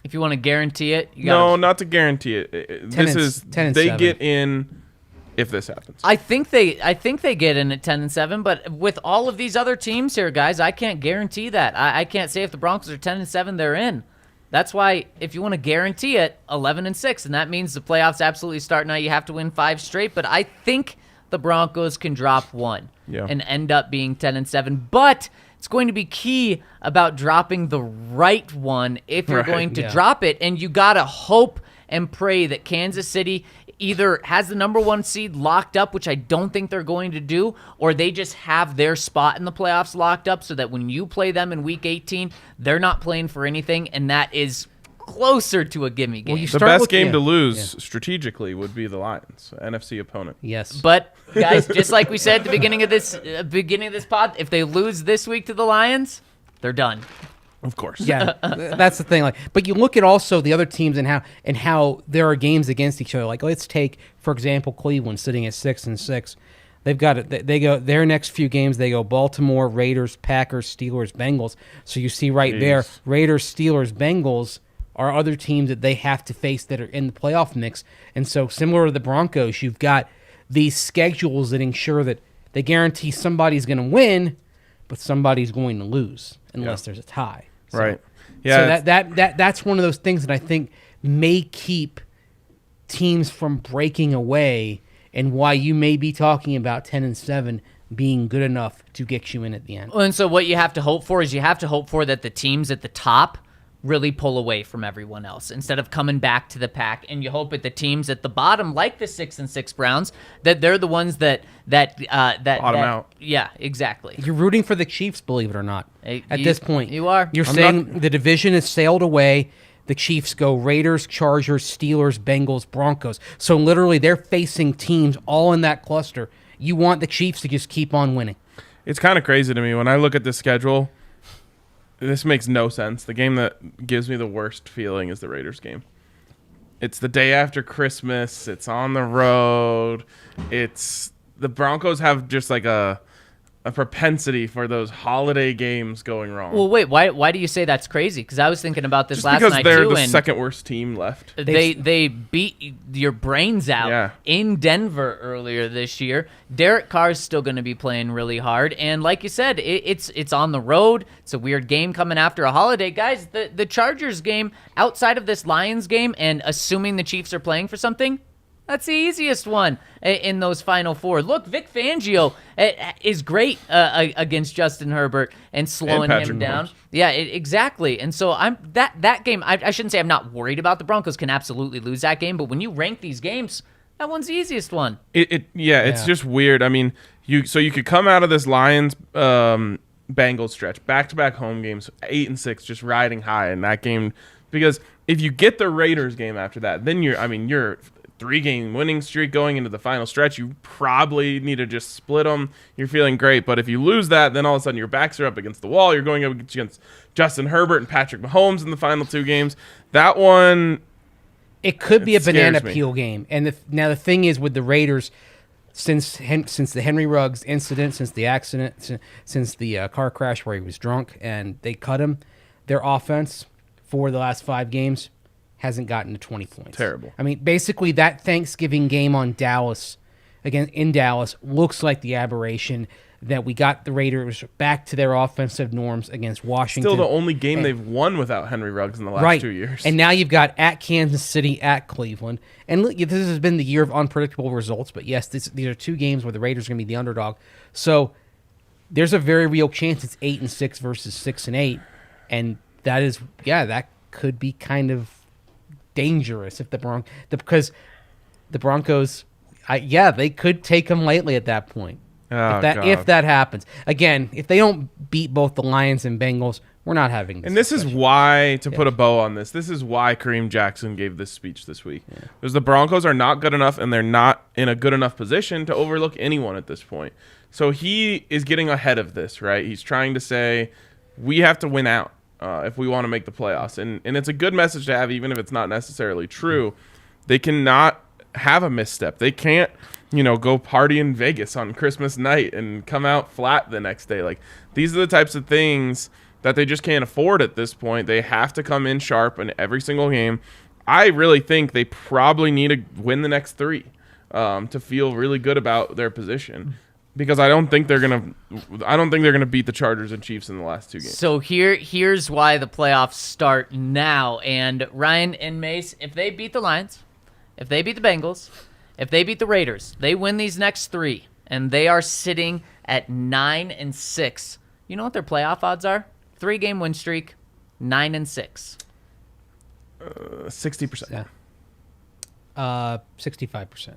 Speaker 3: If you want to guarantee it,
Speaker 2: no, not to guarantee it. This is
Speaker 4: 10-7.
Speaker 2: Get in if this happens.
Speaker 3: I think they get in at 10-7, but with all of these other teams here, guys, I can't guarantee that. I can't say if the Broncos are 10-7, they're in. That's why if you want to guarantee it, 11-6, and that means the playoffs absolutely start now. You have to win 5 straight, but I think the Broncos can drop 1 and end up being 10-7, but it's going to be key about dropping the right one if you're going to drop it. And you got to hope and pray that Kansas City either has the number 1 seed locked up, which I don't think they're going to do, or they just have their spot in the playoffs locked up so that when you play them in Week 18, they're not playing for anything, and that is closer to a gimme game.
Speaker 2: The best game to lose strategically would be the Lions, NFC opponent.
Speaker 4: Yes.
Speaker 3: But guys, just like we said at the beginning of this pod, if they lose this week to the Lions, they're done.
Speaker 2: Of course.
Speaker 4: Yeah, that's the thing. But you look at also the other teams and how there are games against each other. Like let's take, for example, Cleveland sitting at 6-6. They've got it. They go their next few games. They go Baltimore, Raiders, Packers, Steelers, Bengals. So you see there, Raiders, Steelers, Bengals are other teams that they have to face that are in the playoff mix. And so similar to the Broncos, you've got these schedules that ensure that they guarantee somebody's going to win, but somebody's going to lose unless there's a tie. So,
Speaker 2: right. Yeah.
Speaker 4: So that's one of those things that I think may keep teams from breaking away, and why you may be talking about 10-7 being good enough to get you in at the end.
Speaker 3: And so what you have to hope for is that the teams at the top really pull away from everyone else instead of coming back to the pack. And you hope that the teams at the bottom, like the 6-6 Browns, that they're the ones that bottom
Speaker 2: out.
Speaker 3: Yeah, exactly.
Speaker 4: You're rooting for the Chiefs, believe it or not. At this point,
Speaker 3: you are.
Speaker 4: You're saying the division has sailed away. The Chiefs go Raiders, Chargers, Steelers, Bengals, Broncos. So literally, they're facing teams all in that cluster. You want the Chiefs to just keep on winning.
Speaker 2: It's kind of crazy to me when I look at the schedule. This makes no sense. The game that gives me the worst feeling is the Raiders game. It's the day after Christmas. It's on the road. It's the Broncos have just like a propensity for those holiday games going wrong.
Speaker 3: Well, wait, why do you say that's crazy? Because I was thinking about this
Speaker 2: just
Speaker 3: last
Speaker 2: because
Speaker 3: night
Speaker 2: they're
Speaker 3: too,
Speaker 2: the
Speaker 3: and
Speaker 2: second worst team left.
Speaker 3: they beat your brains out in Denver earlier this year. Derek Carr's still going to be playing really hard, and like you said, it's on the road. It's a weird game coming after a holiday, guys. The Chargers game outside of this Lions game, and assuming the Chiefs are playing for something. That's the easiest one in those final four. Look, Vic Fangio is great against Justin Herbert and slowing him down.
Speaker 2: Mahomes.
Speaker 3: Yeah, exactly. And so that game. I shouldn't say I'm not worried about. The Broncos can absolutely lose that game, but when you rank these games, that one's the easiest one.
Speaker 2: It's just weird. I mean, you could come out of this Lions Bengals stretch, back-to-back home games, 8-6, just riding high in that game. Because if you get the Raiders game after that, then you're 3-game winning streak going into the final stretch. You probably need to just split them. You're feeling great. But if you lose that, then all of a sudden your backs are up against the wall. You're going up against Justin Herbert and Patrick Mahomes in the final 2 games. That one,
Speaker 4: it could be a banana
Speaker 2: me.
Speaker 4: peel game. And now the thing is with the Raiders, since the Henry Ruggs incident, since the accident, since the car crash where he was drunk and they cut him, their offense for the last 5 games hasn't gotten to 20 points.
Speaker 2: Terrible.
Speaker 4: I mean, basically that Thanksgiving game in Dallas looks like the aberration that we got the Raiders back to their offensive norms against Washington.
Speaker 2: Still the only game they've won without Henry Ruggs in the last 2 years.
Speaker 4: And now you've got at Kansas City, at Cleveland. And look, this has been the year of unpredictable results, but yes, these are 2 games where the Raiders are going to be the underdog. So there's a very real chance it's 8-6 versus 6-8. And that could be kind of dangerous if because the Broncos, they could take them lightly at that point. If that happens. Again, if they don't beat both the Lions and Bengals, we're not having this.
Speaker 2: And this is why, to put a bow on this is why Kareem Jackson gave this speech this week. Yeah. Because the Broncos are not good enough, and they're not in a good enough position to overlook anyone at this point. So he is getting ahead of this, right? He's trying to say, we have to win out if we want to make the playoffs. And it's a good message to have, even if it's not necessarily true. They cannot have a misstep. They can't, go party in Vegas on Christmas night and come out flat the next day. Like, these are the types of things that they just can't afford at this point. They have to come in sharp in every single game. I really think they probably need to win the next 3 to feel really good about their position. Because I don't think they're gonna beat the Chargers and Chiefs in the last 2 games.
Speaker 3: So here's why the playoffs start now. And Ryan and Mace, if they beat the Lions, if they beat the Bengals, if they beat the Raiders, they win these next 3, and they are sitting at 9-6. You know what their playoff odds are? 3-game win streak, 9-6.
Speaker 2: 60%.
Speaker 4: Yeah. 65%.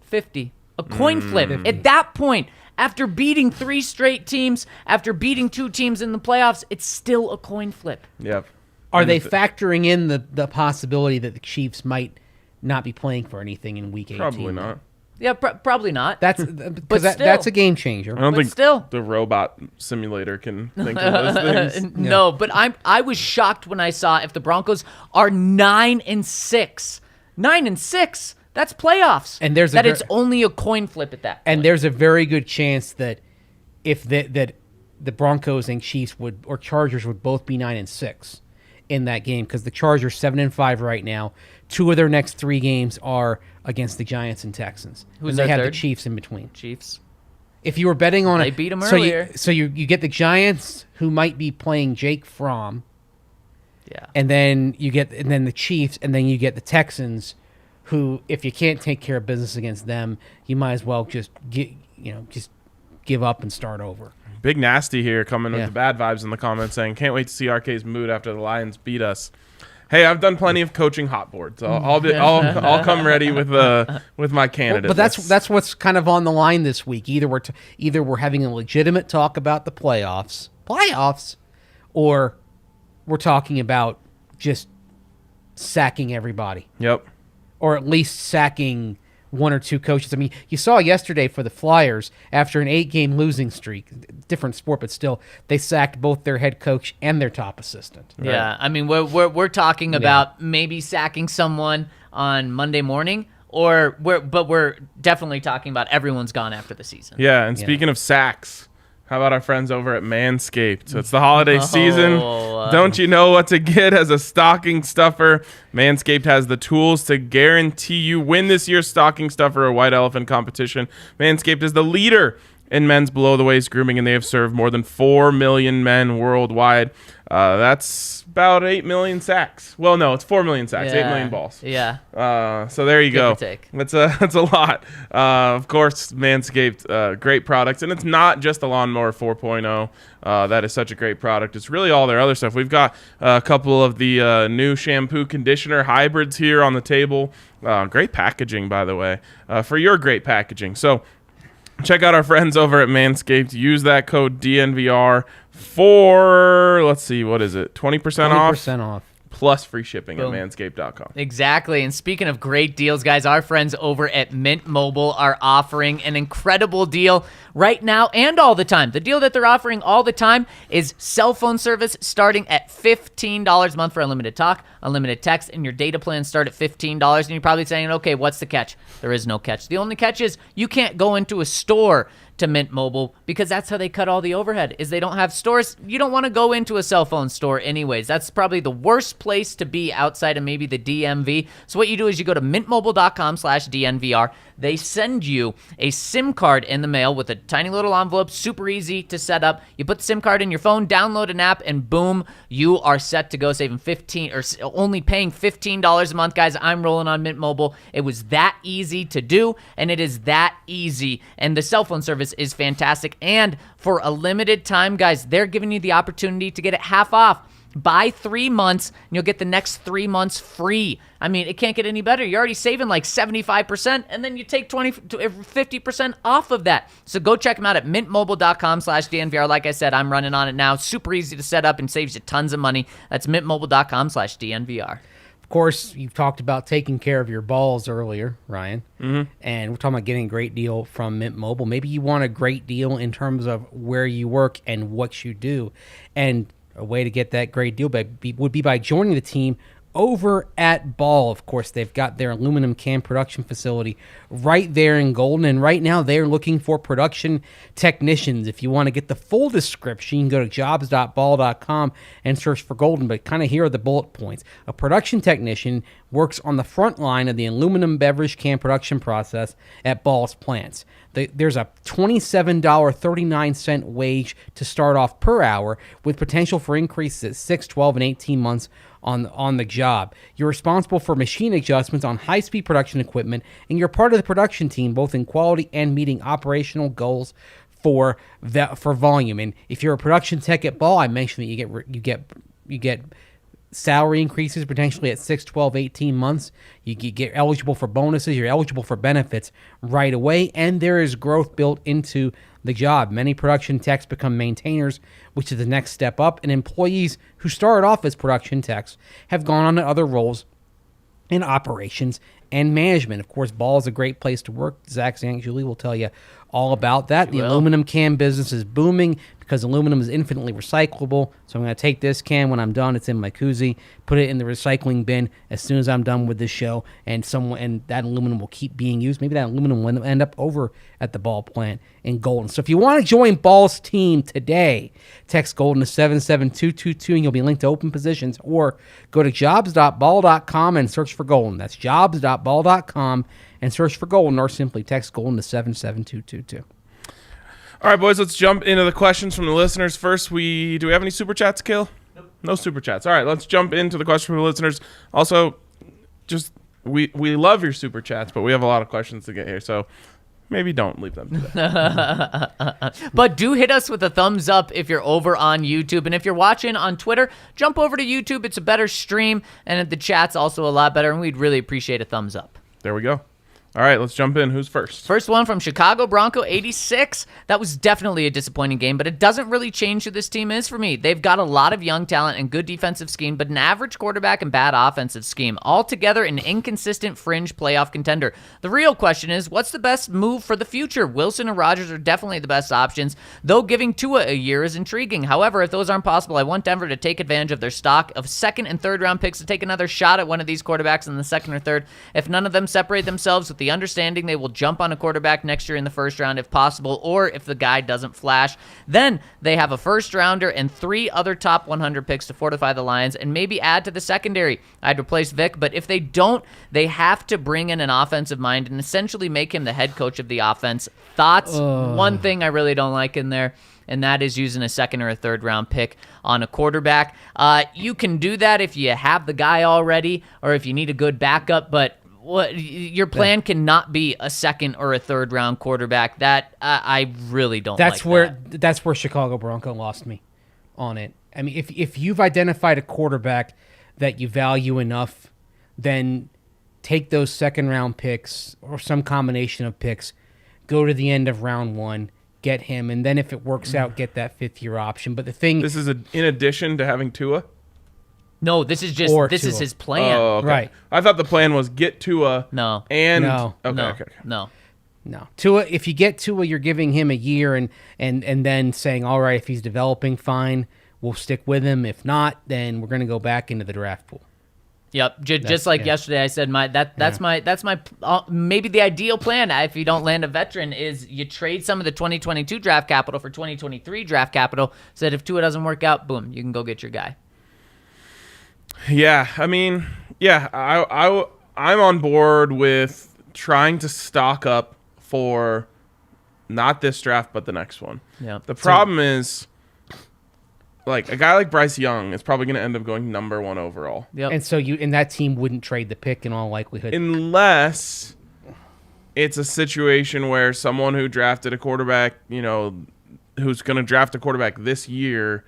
Speaker 3: 50. A coin flip. At that point, after beating 3 straight teams, after beating 2 teams in the playoffs, it's still a coin flip.
Speaker 2: Yep.
Speaker 4: Are they factoring in the possibility that the Chiefs might not be playing for anything in Week 18?
Speaker 2: Probably not.
Speaker 3: Yeah, probably not.
Speaker 4: That's a game changer.
Speaker 2: I don't think
Speaker 3: still,
Speaker 2: the robot simulator can think of those things.
Speaker 3: No, but I was shocked when I saw if the Broncos are 9-6. 9-6. That's playoffs.
Speaker 4: And it's
Speaker 3: only a coin flip at that point.
Speaker 4: And there's a very good chance that if the Broncos and Chiefs or Chargers would both be 9-6 in that game, because the Chargers 7-5 right now. 2 of their next 3 games are against the Giants and Texans.
Speaker 3: Who's
Speaker 4: and they
Speaker 3: their
Speaker 4: have
Speaker 3: third?
Speaker 4: the Chiefs in between.
Speaker 3: Chiefs.
Speaker 4: If you were betting on
Speaker 3: They beat them earlier.
Speaker 4: So you get the Giants, who might be playing Jake Fromm.
Speaker 3: Yeah.
Speaker 4: And then the Chiefs, and then you get the Texans, who, if you can't take care of business against them, you might as well just give up and start over.
Speaker 2: Big Nasty here coming with the bad vibes in the comments saying, can't wait to see RK's mood after the Lions beat us. Hey, I've done plenty of coaching hot boards. I'll come ready with my candidate.
Speaker 4: But that's what's kind of on the line this week. Either we're having a legitimate talk about the playoffs, or we're talking about just sacking everybody.
Speaker 2: Yep.
Speaker 4: Or at least sacking 1 or 2 coaches. I mean, you saw yesterday for the Flyers, after an 8-game losing streak, different sport, but still, they sacked both their head coach and their top assistant.
Speaker 3: Right? Yeah, I mean, we're talking about maybe sacking someone on Monday morning but we're definitely talking about everyone's gone after the season.
Speaker 2: Yeah, and speaking of sacks, how about our friends over at Manscaped? So it's the holiday season. Don't you know what to get as a stocking stuffer? Manscaped has the tools to guarantee you win this year's stocking stuffer or white elephant competition. Manscaped is the leader in men's below-the-waist grooming, and they have served more than 4 million men worldwide. That's about 8 million sacks. Well, no, it's 4 million sacks, 8 million balls.
Speaker 3: Yeah.
Speaker 2: So there you go.
Speaker 3: Give or take.
Speaker 2: That's a lot. Of course, Manscaped, great products, and it's not just the Lawnmower 4.0. That is such a great product. It's really all their other stuff. We've got a couple of the new shampoo conditioner hybrids here on the table. Great packaging, by the way, for your great packaging. So check out our friends over at Manscaped. Use that code DNVR for, let's see, what is it? 20% off?
Speaker 4: 20% off.
Speaker 2: Plus free shipping
Speaker 3: Boom.
Speaker 2: at manscaped.com.
Speaker 3: Exactly. And speaking of great deals, guys, our friends over at Mint Mobile are offering an incredible deal right now and all the time. The deal that they're offering all the time is cell phone service starting at $15 a month for unlimited talk, unlimited text, and your data plans start at $15. And you're probably saying, okay, what's the catch? There is no catch. The only catch is you can't go into a store to Mint Mobile because that's how they cut all the overhead, is they don't have stores. You don't want to go into a cell phone store anyways. That's probably the worst place to be outside of maybe the DMV. So what you do is you go to mintmobile.com/DNVR. They send you a SIM card in the mail with a tiny little envelope, super easy to set up. You put the SIM card in your phone, download an app, and boom, you are set to go, saving only paying $15 a month. Guys, I'm rolling on Mint Mobile. It was that easy to do, and it is that easy. And the cell phone service is fantastic. And for a limited time, guys, they're giving you the opportunity to get it half off. Buy 3 months, and you'll get the next 3 months free. I mean, it can't get any better. You're already saving like 75%, and then you take 50% off of that. So go check them out at mintmobile.com/DNVR. Like I said, I'm running on it now. Super easy to set up and saves you tons of money. That's mintmobile.com/DNVR.
Speaker 4: Of course, you've talked about taking care of your balls earlier, Ryan. Mm-hmm. And we're talking about getting a great deal from Mint Mobile. Maybe you want a great deal in terms of where you work and what you do. And a way to get that great deal would be by joining the team over at Ball. Of course, they've got their aluminum can production facility right there in Golden, and right now they're looking for production technicians. If you want to get the full description, you can go to jobs.ball.com and search for Golden, but kind of here are the bullet points. A production technician works on the front line of the aluminum beverage can production process at Ball's plants. There's a $27.39 wage to start off per hour, with potential for increases at 6, 12, and 18 months on the job. You're responsible for machine adjustments on high-speed production equipment, and you're part of the production team, both in quality and meeting operational goals for volume. And if you're a production tech at Ball, I mentioned that you get salary increases potentially at 6, 12, 18 months. You get eligible for bonuses. You're eligible for benefits right away, and there is growth built into the job. Many production techs become maintainers, which is the next step up, and employees who started off as production techs have gone on to other roles in operations and management. Of course, Ball is a great place to work. Zach St. Julie will tell you all about that. The aluminum can business is booming because aluminum is infinitely recyclable. So I'm going to take this can when I'm done. It's in my koozie, put it in the recycling bin as soon as I'm done with this show, and that aluminum will keep being used. Maybe that aluminum will end up over at the Ball plant in Golden. So if you want to join Ball's team today, text Golden to 77222 and you'll be linked to open positions, or go to jobs.ball.com and search for Golden. That's jobs.ball.com and search for Golden, or simply text Golden to 77222.
Speaker 2: All right, boys, let's jump into the questions from the listeners. First, do we have any super chats, Kill? Nope. No super chats. All right, let's jump into the questions from the listeners. Also, just we love your super chats, but we have a lot of questions to get here, so maybe don't leave them today.
Speaker 3: But do hit us with a thumbs up if you're over on YouTube. And if you're watching on Twitter, jump over to YouTube. It's a better stream, and the chat's also a lot better, and we'd really appreciate a thumbs up.
Speaker 2: There we go. All right, let's jump in. Who's first?
Speaker 3: First one from Chicago Bronco 86. That was definitely a disappointing game, but it doesn't really change who this team is for me. They've got a lot of young talent and good defensive scheme, but an average quarterback and bad offensive scheme. Altogether, an inconsistent fringe playoff contender. The real question is, what's the best move for the future? Wilson and Rodgers are definitely the best options, though giving Tua a year is intriguing. However, if those aren't possible, I want Denver to take advantage of their stock of second and third round picks to take another shot at one of these quarterbacks in the second or third. If none of them separate themselves with the understanding they will jump on a quarterback next year in the first round if possible, or if the guy doesn't flash, then they have a first rounder and 3 other top 100 picks to fortify the Lions and maybe add to the secondary. I'd replace Vic, but if they don't, they have to bring in an offensive mind and essentially make him the head coach of the offense. Thoughts? One thing I really don't like in there, and that is using a second or a third round pick on a quarterback. You can do that if you have the guy already or if you need a good backup, but your plan cannot be a second or a third round quarterback. That I really don't like that.
Speaker 4: That's where Chicago Bronco lost me on it. I mean, if you've identified a quarterback that you value enough, then take those second round picks or some combination of picks, go to the end of round 1, get him, and then if it works out, get that 5th-year option. But the thing,
Speaker 2: This is in addition to having Tua?
Speaker 3: No, this is
Speaker 4: Or
Speaker 3: is
Speaker 4: Tua.
Speaker 3: his plan.
Speaker 2: Oh, okay.
Speaker 4: Right.
Speaker 2: I thought the plan was get Tua.
Speaker 3: No.
Speaker 2: And
Speaker 4: No.
Speaker 2: Okay.
Speaker 3: No.
Speaker 4: no, Tua. If you get Tua, you're giving him a year, and then saying, all right, if he's developing, fine, we'll stick with him. If not, then we're going to go back into the draft pool.
Speaker 3: Yep, just like yesterday, I said that's my maybe the ideal plan. If you don't land a veteran, is you trade some of the 2022 draft capital for 2023 draft capital, so that if Tua doesn't work out, boom, you can go get your guy.
Speaker 2: Yeah, I mean, yeah, I'm on board with trying to stock up for not this draft, but the next one.
Speaker 3: Yeah.
Speaker 2: The problem is, like, a guy like Bryce Young is probably going to end up going number 1 overall.
Speaker 3: Yep.
Speaker 4: And so that team wouldn't trade the pick in all likelihood.
Speaker 2: Unless it's a situation where someone who drafted a quarterback, who's going to draft a quarterback this year,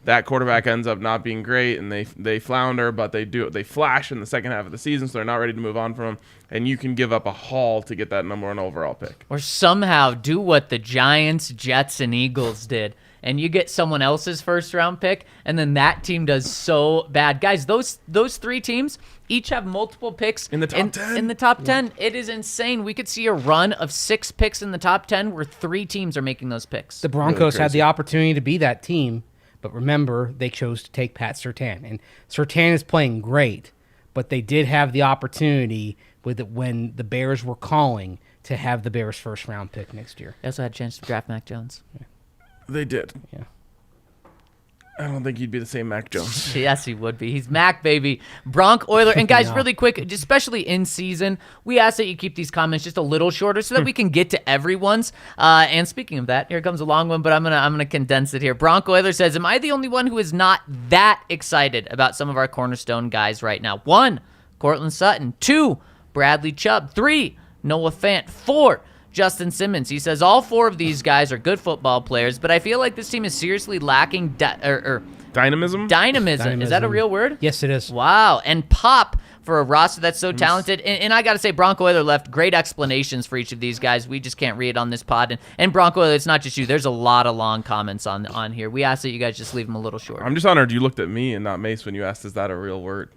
Speaker 2: that quarterback ends up not being great and they flounder, but they flash in the second half of the season, so they're not ready to move on from him, and you can give up a haul to get that number 1 overall pick.
Speaker 3: Or somehow do what the Giants, Jets, and Eagles did, and you get someone else's first-round pick, and then that team does so bad. Guys, those 3 teams each have multiple picks
Speaker 2: in the top 10.
Speaker 3: In the top 10, it is insane. We could see a run of 6 picks in the top 10 where 3 teams are making those picks.
Speaker 4: The Broncos
Speaker 2: Really
Speaker 4: had the opportunity to be that team, but remember, they chose to take Pat Surtain. And Surtain is playing great, but they did have the opportunity when the Bears were calling to have the Bears' first-round pick next year.
Speaker 3: They also had a chance to draft Mac Jones.
Speaker 2: They did.
Speaker 4: Yeah.
Speaker 2: I don't think he'd be the same Mac Jones.
Speaker 3: Yes, he would be. He's Mac, baby. Bronc Oiler. And guys, really quick, especially in season, we ask that you keep these comments just a little shorter so that we can get to everyone's. And speaking of that, here comes a long one, but I'm gonna condense it here. Bronc Oiler says, am I the only one who is not that excited about some of our cornerstone guys right now? 1, Cortland Sutton. 2, Bradley Chubb. 3, Noah Fant. 4, Justin Simmons. He says all 4 of these guys are good football players, but I feel like this team is seriously lacking
Speaker 2: Dynamism?
Speaker 3: Dynamism. Is that a real word?
Speaker 4: Yes, it is.
Speaker 3: Wow. And pop for a roster that's so talented. And I got to say, Bronco Oiler left great explanations for each of these guys. We just can't read on this pod. And Bronco Oiler, it's not just you. There's a lot of long comments on here. We ask that you guys just leave them a little short.
Speaker 2: I'm just honored you looked at me and not Mace when you asked, is that a real word?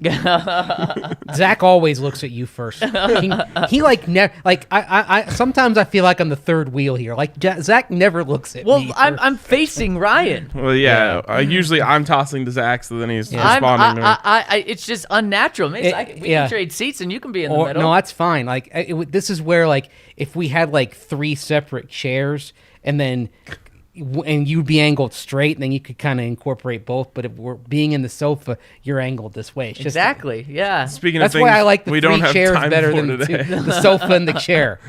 Speaker 4: Zach always looks at you first. He sometimes I feel like I'm the third wheel here. Like Zach never looks at me.
Speaker 3: Well, I'm facing Ryan.
Speaker 2: Well, yeah. Usually I'm tossing to Zach, so then he's responding to me.
Speaker 3: It's just unnatural. We can trade seats and you can be in the middle.
Speaker 4: No, that's fine. Like this is where, like, if we had like 3 separate chairs and you'd be angled straight, and then you could kind of incorporate both. But if we're being in the sofa, you're angled this way. It's just,
Speaker 3: exactly. Yeah.
Speaker 2: Speaking
Speaker 4: that's
Speaker 2: of things
Speaker 4: why I like the
Speaker 2: we
Speaker 4: 3
Speaker 2: don't have
Speaker 4: chairs
Speaker 2: time
Speaker 4: better
Speaker 2: for
Speaker 4: than
Speaker 2: today.
Speaker 4: the sofa and the chair.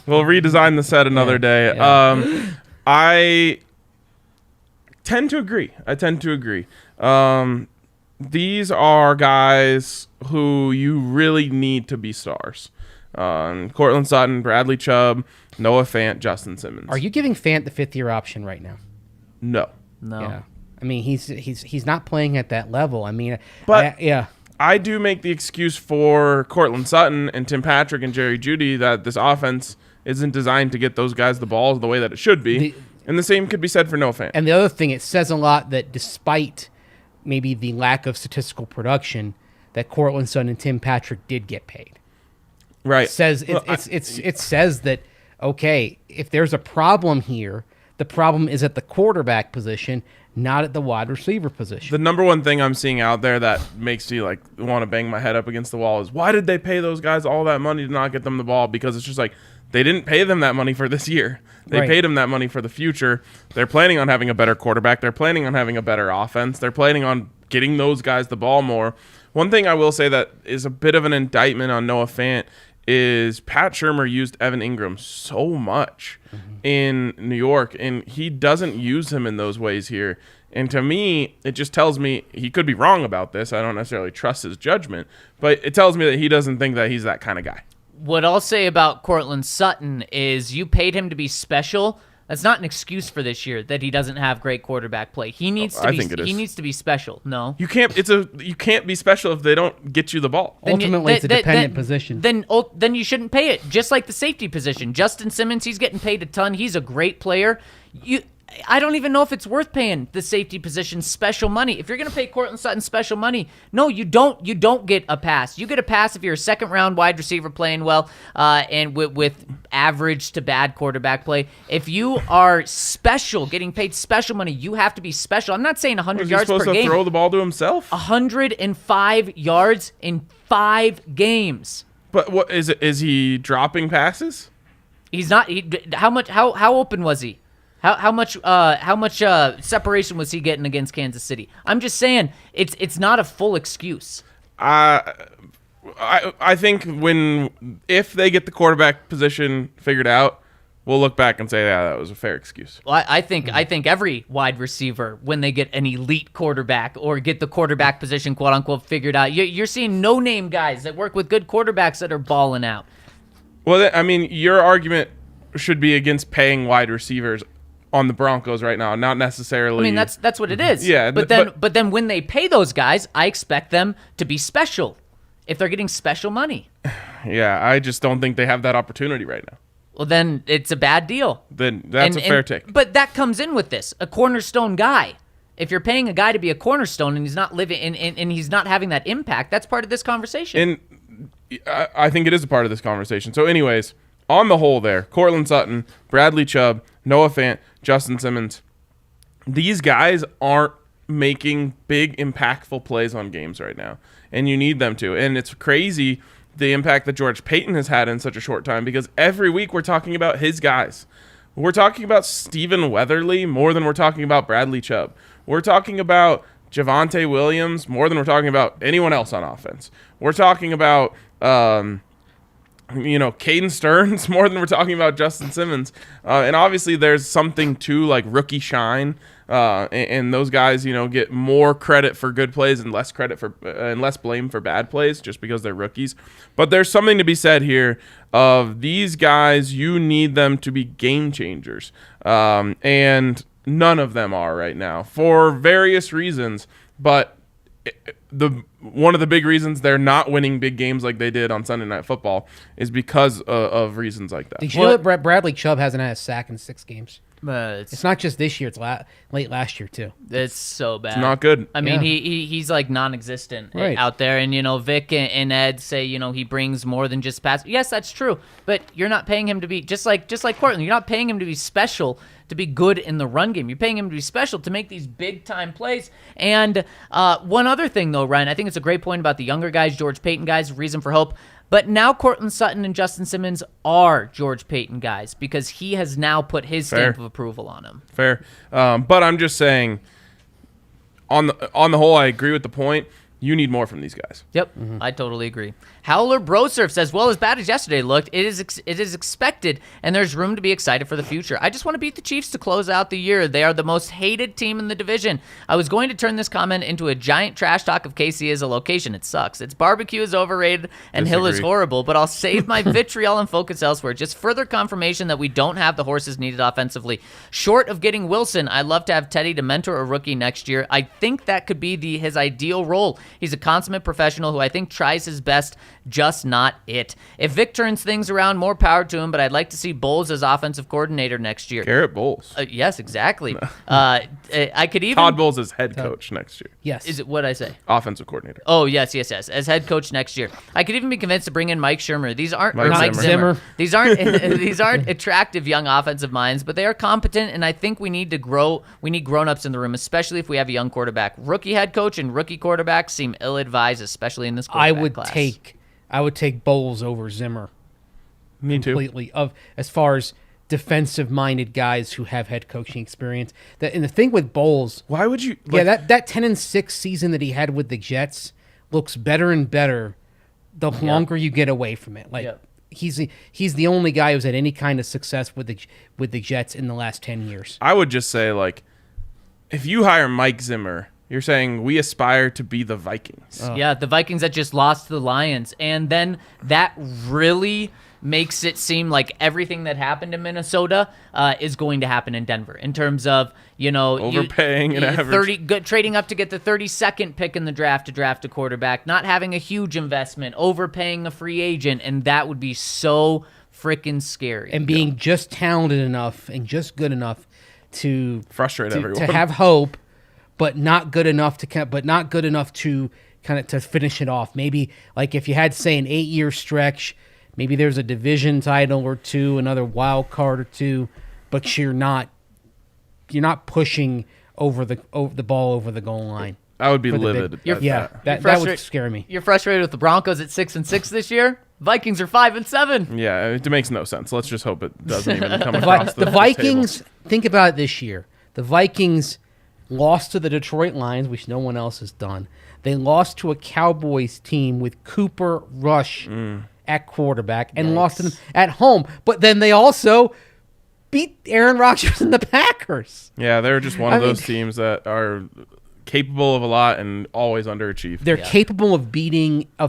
Speaker 2: We'll redesign the set another day.
Speaker 4: Yeah.
Speaker 2: I tend to agree. These are guys who you really need to be stars. Cortland Sutton, Bradley Chubb, Noah Fant, Justin Simmons.
Speaker 4: Are you giving Fant the 5th-year option right now?
Speaker 2: No.
Speaker 3: No.
Speaker 4: Yeah. I mean, he's not playing at that level. I mean,
Speaker 2: But
Speaker 4: yeah.
Speaker 2: I do make the excuse for Cortland Sutton and Tim Patrick and Jerry Jeudy that this offense isn't designed to get those guys the ball the way that it should be. And the same could be said for Noah Fant.
Speaker 4: And the other thing, it says a lot that despite maybe the lack of statistical production, that Cortland Sutton and Tim Patrick did get paid.
Speaker 2: Right.
Speaker 4: It says it says that, okay, if there's a problem here, the problem is at the quarterback position, not at the wide receiver position.
Speaker 2: The number one thing I'm seeing out there that makes me like want to bang my head up against the wall is, why did they pay those guys all that money to not get them the ball? Because it's just like, they didn't pay them that money for this year. They paid them that money for the future. They're planning on having a better quarterback. They're planning on having a better offense. They're planning on getting those guys the ball more. One thing I will say that is a bit of an indictment on Noah Fant is Pat Shurmur used Evan Ingram so much in New York, and he doesn't use him in those ways here. And to me, it just tells me, he could be wrong about this. I don't necessarily trust his judgment, but it tells me that he doesn't think that he's that kind of guy.
Speaker 3: What I'll say about Cortland Sutton is you paid him to be special. That's not an excuse for this year that he doesn't have great quarterback play. He needs to he needs to be special. No.
Speaker 2: You can't be special if they don't get you the ball.
Speaker 4: Ultimately, it's a dependent position.
Speaker 3: Then you shouldn't pay it. Just like the safety position. Justin Simmons, he's getting paid a ton. He's a great player. I don't even know if it's worth paying the safety position special money. If you're going to pay Cortland Sutton special money, no, you don't. You don't get a pass. You get a pass if you're a second-round wide receiver playing well and with average to bad quarterback play. If you are special, getting paid special money, you have to be special. I'm not saying 100 yards per game.
Speaker 2: Is he supposed to throw the ball to himself?
Speaker 3: 105 yards in 5 games.
Speaker 2: But what is it? Is he dropping passes?
Speaker 3: He's not. How open was he? How much separation was he getting against Kansas City? I'm just saying it's not a full excuse.
Speaker 2: I think if they get the quarterback position figured out, we'll look back and say, yeah, that was a fair excuse.
Speaker 3: Well, I think every wide receiver, when they get an elite quarterback or get the quarterback position quote unquote figured out, you're seeing no name guys that work with good quarterbacks that are balling out.
Speaker 2: Well, I mean, your argument should be against paying wide receivers on the Broncos right now, not necessarily.
Speaker 3: I mean, that's what it is.
Speaker 2: Yeah,
Speaker 3: but then when they pay those guys, I expect them to be special if they're getting special money.
Speaker 2: Yeah, I just don't think they have that opportunity right now.
Speaker 3: Well, then it's a bad deal.
Speaker 2: Then that's a fair take.
Speaker 3: But that comes in with this, a cornerstone guy. If you're paying a guy to be a cornerstone and he's not living and he's not having that impact, that's part of this conversation.
Speaker 2: And I think it is a part of this conversation. So anyways, on the whole there, Cortland Sutton, Bradley Chubb, Noah Fant, Justin Simmons, these guys aren't making big, impactful plays on games right now, and you need them to. And it's crazy the impact that George Paton has had in such a short time, because every week we're talking about his guys. We're talking about Stephen Weatherly more than we're talking about Bradley Chubb. We're talking about Javonte Williams more than we're talking about anyone else on offense. We're talking about Caden Stearns more than we're talking about Justin Simmons. And obviously there's something to like rookie shine. And those guys, get more credit for good plays and less credit for and less blame for bad plays just because they're rookies. But there's something to be said here of these guys. You need them to be game changers. And none of them are right now for various reasons. But one of the big reasons they're not winning big games like they did on Sunday Night Football is because of reasons like that.
Speaker 4: Did you know that Bradley Chubb hasn't had a sack in 6 games?
Speaker 3: It's
Speaker 4: not just this year; it's late last year too.
Speaker 3: It's so bad.
Speaker 2: It's not good.
Speaker 3: I mean, he's like non-existent out there, and Vic and Ed say he brings more than just pass. Yes, that's true, but you're not paying him to be just like Cortland. You're not paying him to be special to be good in the run game. You're paying him to be special to make these big time plays. And one other thing though, Ryan, I think it's a great point about the younger guys, George Paton guys, reason for hope. But now Cortland Sutton and Justin Simmons are George Paton guys because he has now put his stamp of approval on him.
Speaker 2: Fair. But I'm just saying, on the whole, I agree with the point. You need more from these guys.
Speaker 3: Yep, I totally agree. Howler Brosurf says, well, as bad as yesterday looked, it is expected, and there's room to be excited for the future. I just want to beat the Chiefs to close out the year. They are the most hated team in the division. I was going to turn this comment into a giant trash talk of KC as a location. It sucks. Its barbecue is overrated, and Hill is horrible, but I'll save my vitriol and focus elsewhere. Just further confirmation that we don't have the horses needed offensively. Short of getting Wilson, I'd love to have Teddy to mentor a rookie next year. I think that could be his ideal role. He's a consummate professional who I think tries his best, just not it. If Vic turns things around, more power to him, but I'd like to see Bowles as offensive coordinator next year.
Speaker 2: Garrett Bowles.
Speaker 3: Yes, exactly. I could even...
Speaker 2: Todd Bowles as head coach next year.
Speaker 4: Yes.
Speaker 3: Is it what I say?
Speaker 2: Offensive coordinator.
Speaker 3: Oh, yes. As head coach next year. I could even be convinced to bring in Mike Shermer. These aren't
Speaker 2: Mike
Speaker 3: Zimmer. These aren't attractive young offensive minds, but they are competent, and I think we need to grow. We need grown-ups in the room, especially if we have a young quarterback. Rookie head coach and rookie quarterback seem ill-advised, especially in this quarterback class.
Speaker 4: I would take Bowles over Zimmer.
Speaker 2: Me too.
Speaker 4: Completely. As far as defensive-minded guys who have head coaching experience. And the thing with Bowles,
Speaker 2: Why would you?
Speaker 4: that 10-6 season that he had with the Jets looks better and better the longer you get away from it. He's the only guy who's had any kind of success with the Jets in the last 10 years.
Speaker 2: I would just say, like, if you hire Mike Zimmer, you're saying we aspire to be the Vikings.
Speaker 3: Yeah, the Vikings that just lost to the Lions. And then that really makes it seem like everything that happened in Minnesota is going to happen in Denver in terms of,
Speaker 2: overpaying an average.
Speaker 3: Trading up to get the 32nd pick in the draft to draft a quarterback, not having a huge investment, overpaying a free agent, and that would be so freaking scary.
Speaker 4: And being just talented enough and just good enough to
Speaker 2: Frustrate everyone.
Speaker 4: to have hope, but not good enough to kind of to finish it off. Maybe like if you had, say, an 8-year stretch, maybe there's a division title or two, another wild card or two, but you're not pushing the ball over the goal line.
Speaker 2: I would be livid.
Speaker 4: That would scare me.
Speaker 3: You're frustrated with the Broncos at 6-6 this year? Vikings are 5-7.
Speaker 2: Yeah, it makes no sense. Let's just hope it doesn't even come across the
Speaker 4: Vikings,
Speaker 2: table.
Speaker 4: think about it this year. The Vikings lost to the Detroit Lions, which no one else has done. They lost to a Cowboys team with Cooper Rush at quarterback and lost to them at home. But then they also beat Aaron Rodgers and the Packers.
Speaker 2: Yeah, they're just one of those teams that are capable of a lot and always underachieve.
Speaker 4: They're capable of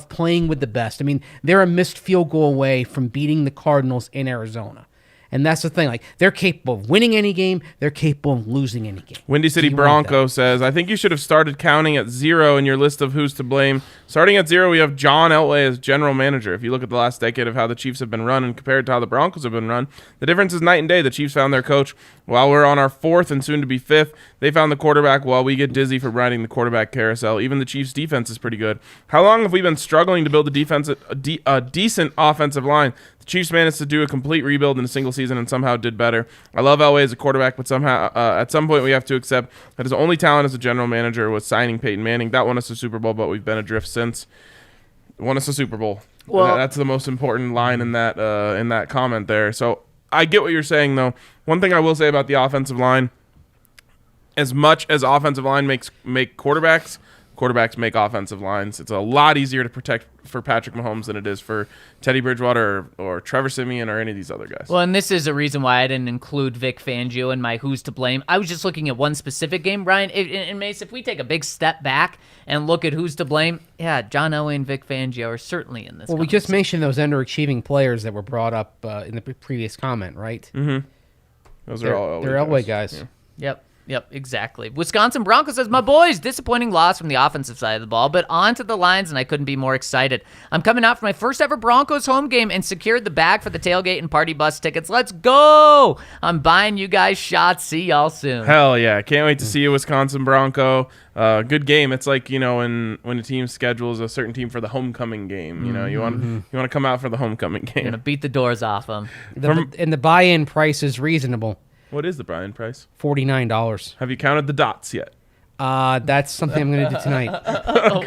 Speaker 4: playing with the best. I mean, they're a missed field goal away from beating the Cardinals in Arizona. And that's the thing. Like, they're capable of winning any game. They're capable of losing any game.
Speaker 2: Windy City Bronco says, I think you should have started counting at 0 in your list of who's to blame. Starting at 0, we have John Elway as general manager. If you look at the last decade of how the Chiefs have been run and compared to how the Broncos have been run, the difference is night and day. The Chiefs found their coach while we're on our 4th and soon to be 5th. They found the quarterback while we get dizzy from riding the quarterback carousel. Even the Chiefs' defense is pretty good. How long have we been struggling to build a decent offensive line? The Chiefs managed to do a complete rebuild in a single season and somehow did better. I love Elway as a quarterback, but somehow at some point we have to accept that his only talent as a general manager was signing Peyton Manning. That won us a Super Bowl, but we've been adrift since. Won us a Super Bowl. Well, that's the most important line in that comment there. So I get what you're saying, though. One thing I will say about the offensive line, as much as offensive line make quarterbacks make offensive lines. It's a lot easier to protect for Patrick Mahomes than it is for Teddy Bridgewater or Trevor Siemian or any of these other guys.
Speaker 3: Well, and this is a reason why I didn't include Vic Fangio in my who's to blame. I was just looking at one specific game, Brian. And Mace, if we take a big step back and look at who's to blame, John Elway and Vic Fangio are certainly in this.
Speaker 4: Well, we just mentioned those underachieving players that were brought up in the previous comment, right?
Speaker 2: Mm-hmm. They're all
Speaker 4: Elway guys.
Speaker 2: Yeah.
Speaker 3: Yep, exactly. Wisconsin Broncos says, my boys, disappointing loss from the offensive side of the ball, but on to the lines, and I couldn't be more excited. I'm coming out for my first ever Broncos home game and secured the bag for the tailgate and party bus tickets. Let's go! I'm buying you guys shots. See y'all soon.
Speaker 2: Hell yeah. Can't wait to see you, Wisconsin Bronco. Good game. It's like, when a team schedules a certain team for the homecoming game. You want to come out for the homecoming game.
Speaker 3: You're going to beat the doors off them.
Speaker 4: And the buy-in price is reasonable.
Speaker 2: What is the Brian price?
Speaker 4: $49.
Speaker 2: Have you counted the dots yet?
Speaker 4: That's something I'm going to do tonight.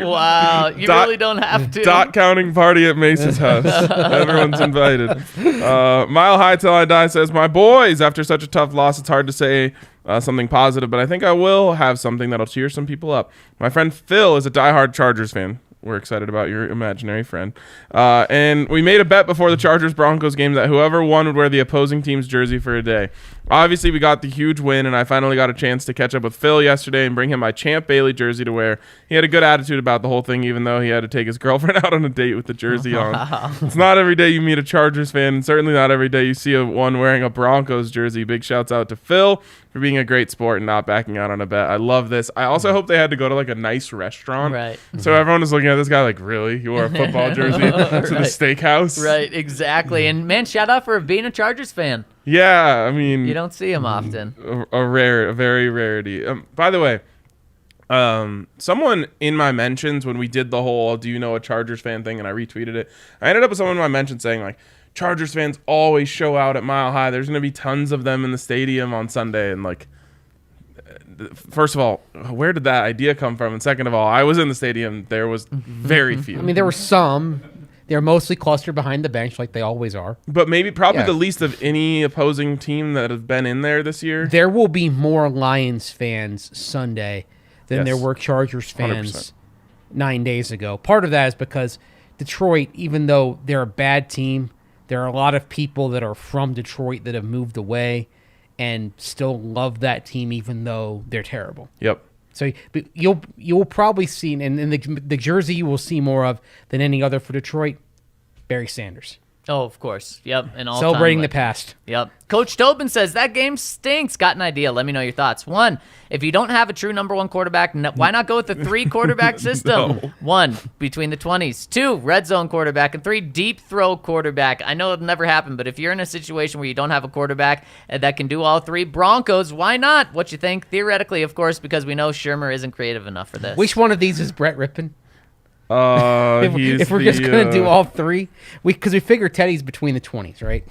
Speaker 3: Wow. You really don't have to.
Speaker 2: Dot counting party at Mace's house. Everyone's invited. Mile High Till I Die says, my boys, after such a tough loss, it's hard to say something positive, but I think I will have something that'll cheer some people up. My friend Phil is a diehard Chargers fan. we're excited about your imaginary friend. And we made a bet before the Chargers-Broncos game that whoever won would wear the opposing team's jersey for a day. Obviously, we got the huge win, and I finally got a chance to catch up with Phil yesterday and bring him my Champ Bailey jersey to wear. He had a good attitude about the whole thing, even though he had to take his girlfriend out on a date with the jersey on. It's not every day you meet a Chargers fan, and certainly not every day you see one wearing a Broncos jersey. Big shouts out to Phil for being a great sport and not backing out on a bet. I love this. I also hope they had to go to like a nice restaurant.
Speaker 3: Right.
Speaker 2: So everyone is looking at this guy like, really? You wore a football jersey to the steakhouse?
Speaker 3: Right, exactly. And man, shout out for being a Chargers fan.
Speaker 2: Yeah, I mean,
Speaker 3: You don't see him often.
Speaker 2: a very rarity. By the way, someone in my mentions when we did the whole "Do you know a Chargers fan" thing, and I retweeted it, I ended up with someone in my mentions saying like, Chargers fans always show out at Mile High. There's going to be tons of them in the stadium on Sunday. And like, first of all, where did that idea come from? And second of all, I was in the stadium. There was very few.
Speaker 4: I mean, there were some. They're mostly clustered behind the bench like they always are.
Speaker 2: But probably
Speaker 4: Yeah.
Speaker 2: the least of any opposing team that has been in there this year.
Speaker 4: There will be more Lions fans Sunday than
Speaker 2: Yes.
Speaker 4: there were Chargers fans
Speaker 2: 100%.
Speaker 4: 9 days ago. Part of that is because Detroit, even though they're a bad team, there are a lot of people that are from Detroit that have moved away and still love that team even though they're terrible.
Speaker 2: Yep.
Speaker 4: So but you'll probably see, and the jersey you will see more of than any other for Detroit, Barry Sanders.
Speaker 3: Oh, of course. Yep. And all
Speaker 4: Celebrating the past.
Speaker 3: Yep. Coach Tobin says that game stinks. Got an idea. Let me know your thoughts. 1, if you don't have a true number 1 quarterback, why not go with the 3 quarterback system?
Speaker 2: No.
Speaker 3: 1, between the 20s. 2, red zone quarterback. And 3, deep throw quarterback. I know it'll never happen, but if you're in a situation where you don't have a quarterback that can do all 3, Broncos, why not? What you think? Theoretically, of course, because we know Shermer isn't creative enough for this.
Speaker 4: Which one of these is Brett Rippon?
Speaker 2: If
Speaker 4: If we're just going to do all 3, because we figure Teddy's between the 20s, right?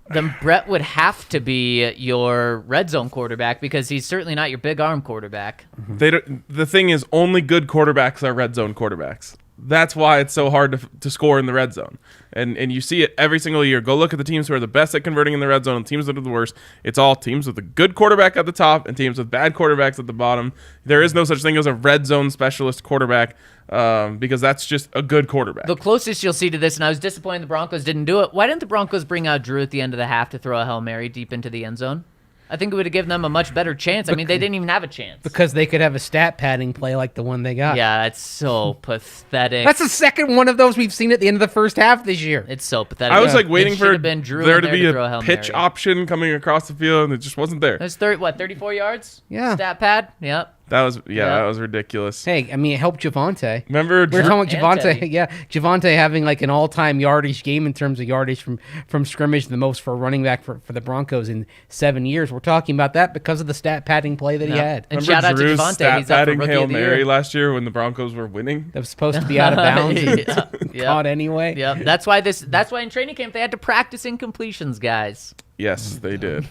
Speaker 3: Then Brett would have to be your red zone quarterback because he's certainly not your big arm quarterback.
Speaker 2: the thing is, only good quarterbacks are red zone quarterbacks. That's why it's so hard to score in the red zone. And you see it every single year. Go look at the teams who are the best at converting in the red zone and teams that are the worst. It's all teams with a good quarterback at the top and teams with bad quarterbacks at the bottom. There is no such thing as a red zone specialist quarterback because that's just a good quarterback.
Speaker 3: The closest you'll see to this, and I was disappointed the Broncos didn't do it, why didn't the Broncos bring out Drew at the end of the half to throw a Hail Mary deep into the end zone? I think it would have given them a much better chance. I mean, they didn't even have a chance.
Speaker 4: Because they could have a stat padding play like the one they got.
Speaker 3: Yeah, that's so pathetic.
Speaker 4: That's the second one of those we've seen at the end of the first half this year.
Speaker 3: It's so pathetic.
Speaker 2: I was like
Speaker 3: It
Speaker 2: waiting
Speaker 3: should
Speaker 2: for
Speaker 3: have been Drew
Speaker 2: there
Speaker 3: in
Speaker 2: to be
Speaker 3: to throw
Speaker 2: a
Speaker 3: Hail
Speaker 2: pitch
Speaker 3: Mary.
Speaker 2: option coming across the field, and it just wasn't there.
Speaker 3: That's 34 yards?
Speaker 4: Yeah.
Speaker 3: Stat pad? Yep.
Speaker 2: That was
Speaker 3: Yeah.
Speaker 2: that was ridiculous.
Speaker 4: Hey, I mean, it helped Javonte.
Speaker 2: Remember,
Speaker 4: We were talking about
Speaker 3: And
Speaker 4: Javonte.
Speaker 3: Teddy.
Speaker 4: Yeah, Javonte having like an all-time yardage game in terms of yardage from scrimmage, the most for a running back for the Broncos in 7 years. We're talking about that because of the stat padding play that he had.
Speaker 3: And
Speaker 2: Remember
Speaker 3: shout out to
Speaker 2: Drew's
Speaker 3: Javonte.
Speaker 2: stat
Speaker 3: He's up for
Speaker 2: padding
Speaker 3: Rookie
Speaker 2: Hail
Speaker 3: of the
Speaker 2: Mary
Speaker 3: Year.
Speaker 2: last year when the Broncos were winning.
Speaker 4: That was supposed to be out of bounds. and
Speaker 3: Yeah.
Speaker 4: Caught anyway.
Speaker 3: Yep. That's why in training camp they had to practice incompletions, guys.
Speaker 2: Yes, they did.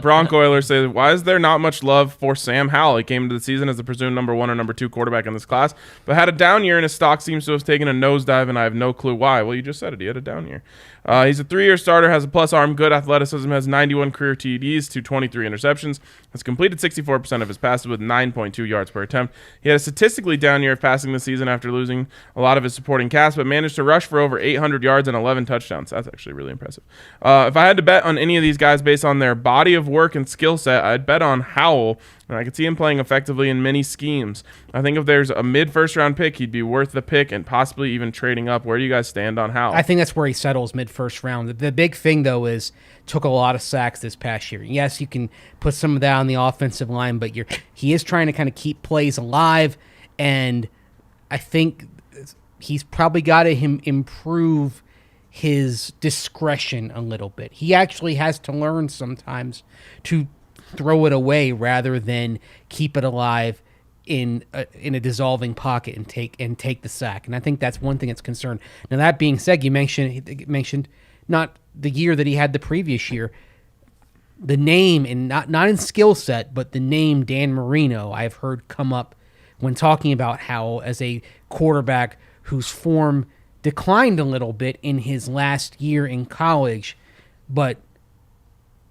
Speaker 2: Bronco Oilers say, why is there not much love for Sam Howell? He came into the season as the presumed number 1 or number 2 quarterback in this class, but had a down year and his stock seems to have taken a nosedive, and I have no clue why. Well, you just said it. He had a down year. He's a 3-year starter, has a plus arm, good athleticism, has 91 career TDs to 23 interceptions, has completed 64% of his passes with 9.2 yards per attempt. He had a statistically down year of passing this season after losing a lot of his supporting cast, but managed to rush for over 800 yards and 11 touchdowns. That's actually really impressive. If I had to bet on any of these guys based on their body of work and skill set, I'd bet on Howell, and I could see him playing effectively in many schemes. I think if there's a mid-first round pick, he'd be worth the pick and possibly even trading up. Where do you guys stand on Howell?
Speaker 4: I think that's where he settles mid-first round. The big thing, though, is took a lot of sacks this past year. Yes, you can put some of that on the offensive line, but he is trying to kind of keep plays alive, and I think he's probably got to improve his discretion a little bit. He actually has to learn sometimes to throw it away rather than keep it alive in a dissolving pocket and take the sack. And I think that's one thing that's concerned. Now, that being said, you mentioned not the year that he had the previous year, the name, and not in skill set, but the name Dan Marino I've heard come up when talking about Howell as a quarterback whose form declined a little bit in his last year in college, but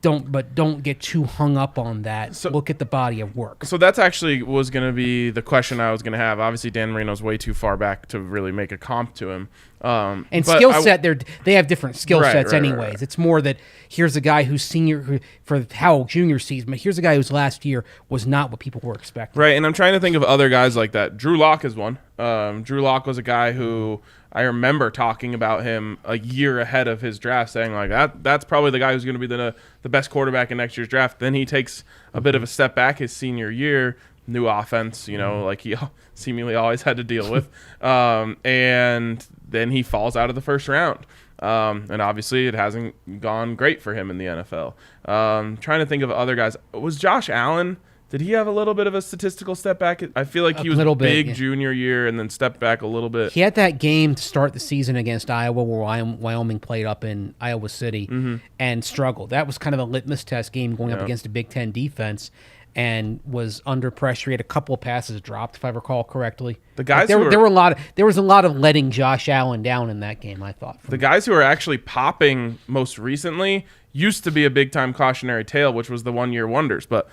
Speaker 4: don't get too hung up on that.
Speaker 2: So-
Speaker 4: Look at the body of work.
Speaker 2: So that's actually was going to be the question I was going to have. Obviously, Dan Marino's way too far back to really make a comp to him.
Speaker 4: And
Speaker 2: but
Speaker 4: skill
Speaker 2: I-
Speaker 4: set, they have different skill
Speaker 2: Right,
Speaker 4: sets
Speaker 2: right,
Speaker 4: anyways.
Speaker 2: right.
Speaker 4: It's more that here's a guy who's senior for Howell Junior season, but here's a guy whose last year was not what people were expecting.
Speaker 2: Right, and I'm trying to think of other guys like that. Drew Lock is one. Drew Lock was a guy who I remember talking about him a year ahead of his draft, saying like that's probably the guy who's going to be the best quarterback in next year's draft. Then he takes a bit of a step back his senior year, new offense, like he seemingly always had to deal with, and then he falls out of the first round. And obviously it hasn't gone great for him in the NFL. Trying to think of other guys. Was Josh Allen? Did he have a little bit of a statistical step back? I feel like he was
Speaker 4: little bit,
Speaker 2: big
Speaker 4: yeah.
Speaker 2: junior year and then stepped back a little bit.
Speaker 4: He had that game to start the season against Iowa where Wyoming played up in Iowa City and struggled. That was kind of a litmus test game going up against a Big Ten defense and was under pressure. He had a couple of passes dropped, if I recall correctly.
Speaker 2: The guys
Speaker 4: there was a lot of letting Josh Allen down in that game, I thought.
Speaker 2: The guys who are actually popping most recently used to be a big-time cautionary tale, which was the one-year wonders. But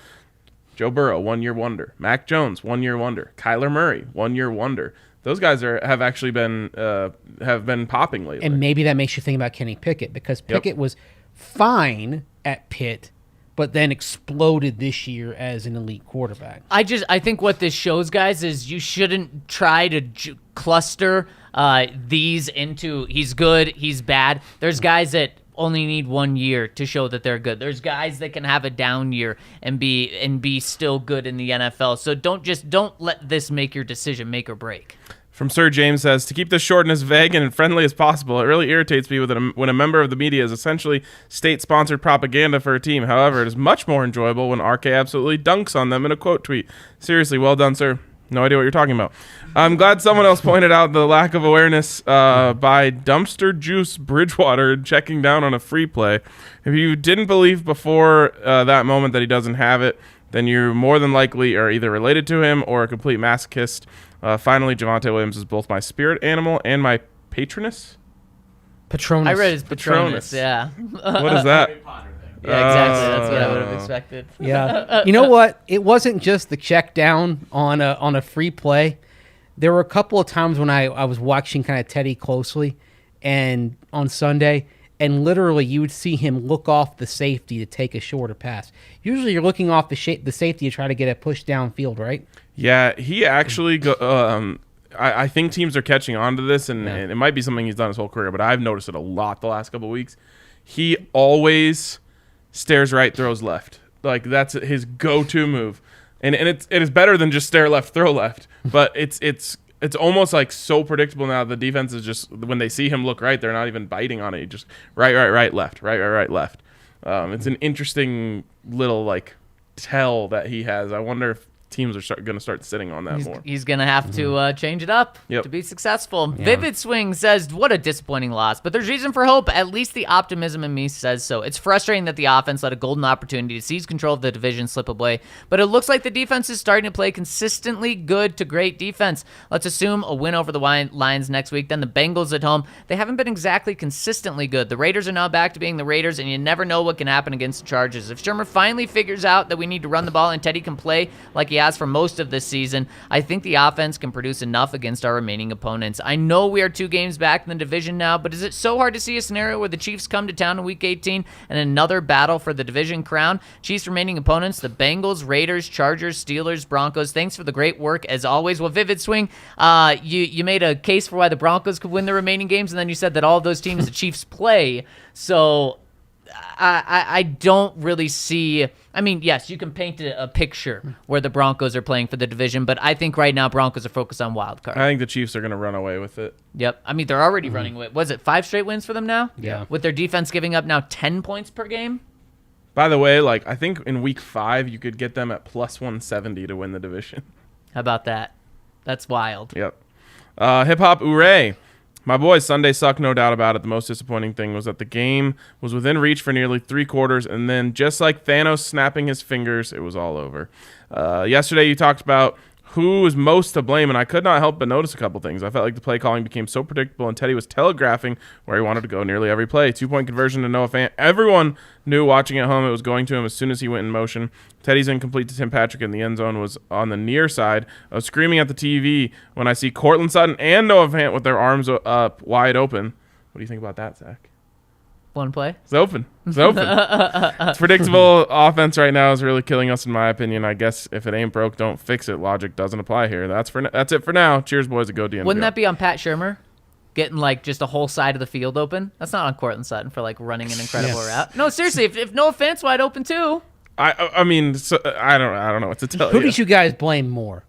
Speaker 2: Joe Burrow, one-year wonder. Mac Jones, one-year wonder. Kyler Murray, one-year wonder. Those guys have actually been popping lately.
Speaker 4: And maybe that makes you think about Kenny Pickett because Pickett was fine at Pitt, but then exploded this year as an elite quarterback.
Speaker 3: I think what this shows, guys, is you shouldn't try to cluster these into he's good, he's bad. There's guys that only need 1 year to show that they're good. There's guys that can have a down year and be still good in the NFL. So don't let this make your decision, make or break.
Speaker 2: From Sir James says, to keep this short and as vague and friendly as possible, it really irritates me when a member of the media is essentially state-sponsored propaganda for a team. However, it is much more enjoyable when RK absolutely dunks on them in a quote tweet. Seriously, well done, sir. No idea what you're talking about. I'm glad someone else pointed out the lack of awareness by Dumpster Juice Bridgewater checking down on a free play. If you didn't believe before that moment that he doesn't have it, then you more than likely are either related to him or a complete masochist. Finally, Javonte Williams is both my spirit animal and my patroness.
Speaker 4: Patronus.
Speaker 3: I read his Patronus, yeah.
Speaker 2: What is that?
Speaker 3: Yeah, exactly. That's what I would have expected.
Speaker 4: Yeah. You know what? It wasn't just the check down on a free play. There were a couple of times when I was watching kind of Teddy closely and on Sunday, and literally you would see him look off the safety to take a shorter pass. Usually you're looking off the safety to try to get a push downfield, right?
Speaker 2: Yeah, he actually I think teams are catching on to this, and it might be something he's done his whole career, but I've noticed it a lot the last couple of weeks. He always stares right, throws left. Like that's his go-to move, and it is better than just stare left, throw left. But it's almost like so predictable now. The defense is just when they see him look right, they're not even biting on it. He just right, left, right, left. It's an interesting little like tell that he has. I wonder if teams are going to start sitting on that more.
Speaker 3: He's going to have to change it up to be successful. Yeah. Vivid Swing says, what a disappointing loss, but there's reason for hope. At least the optimism in me says so. It's frustrating that the offense let a golden opportunity to seize control of the division slip away, but it looks like the defense is starting to play consistently good to great defense. Let's assume a win over the Lions next week. Then the Bengals at home. They haven't been exactly consistently good. The Raiders are now back to being the Raiders, and you never know what can happen against the Chargers. If Shermer finally figures out that we need to run the ball and Teddy can play like he has for most of this season, I think the offense can produce enough against our remaining opponents. I know we are 2 games back in the division now, but is it so hard to see a scenario where the Chiefs come to town in Week 18 and another battle for the division crown? Chiefs' remaining opponents, the Bengals, Raiders, Chargers, Steelers, Broncos. Thanks for the great work as always. Well, Vivid Swing, you made a case for why the Broncos could win the remaining games, and then you said that all of those teams the Chiefs play. So I don't really see. I mean, yes, you can paint a picture where the Broncos are playing for the division, but I think right now Broncos are focused on wild card.
Speaker 2: I think the Chiefs are going to run away with it.
Speaker 3: Yep. I mean, they're already running away. Was it 5 straight wins for them now?
Speaker 4: Yeah.
Speaker 3: With their defense giving up now 10 points per game?
Speaker 2: By the way, like I think in Week 5 you could get them at plus 170 to win the division.
Speaker 3: How about that? That's wild.
Speaker 2: Yep. Hip hop, hooray! My boys, Sunday sucked, no doubt about it. The most disappointing thing was that the game was within reach for nearly 3 quarters, and then just like Thanos snapping his fingers, it was all over. Yesterday you talked about who is most to blame, and I could not help but notice a couple things. I felt like the play calling became so predictable, and Teddy was telegraphing where he wanted to go nearly every play. 2-point conversion to Noah Fant. Everyone knew watching at home it was going to him as soon as he went in motion. Teddy's incomplete to Tim Patrick in the end zone was on the near side. I was screaming at the TV when I see Cortland Sutton and Noah Fant with their arms up wide open. What do you think about that, Zach?
Speaker 3: One play.
Speaker 2: It's open. It's predictable offense right now is really killing us, in my opinion. I guess if it ain't broke, don't fix it. Logic doesn't apply here. That's it for now. Cheers, boys. Go DNVR.
Speaker 3: Wouldn't that be on Pat Shurmur? Getting like just a whole side of the field open? That's not on Cortland Sutton for like running an incredible route. No, seriously, if Noah Fant's wide open too.
Speaker 2: I mean, so, I don't know what to tell you.
Speaker 4: Who did you guys blame more,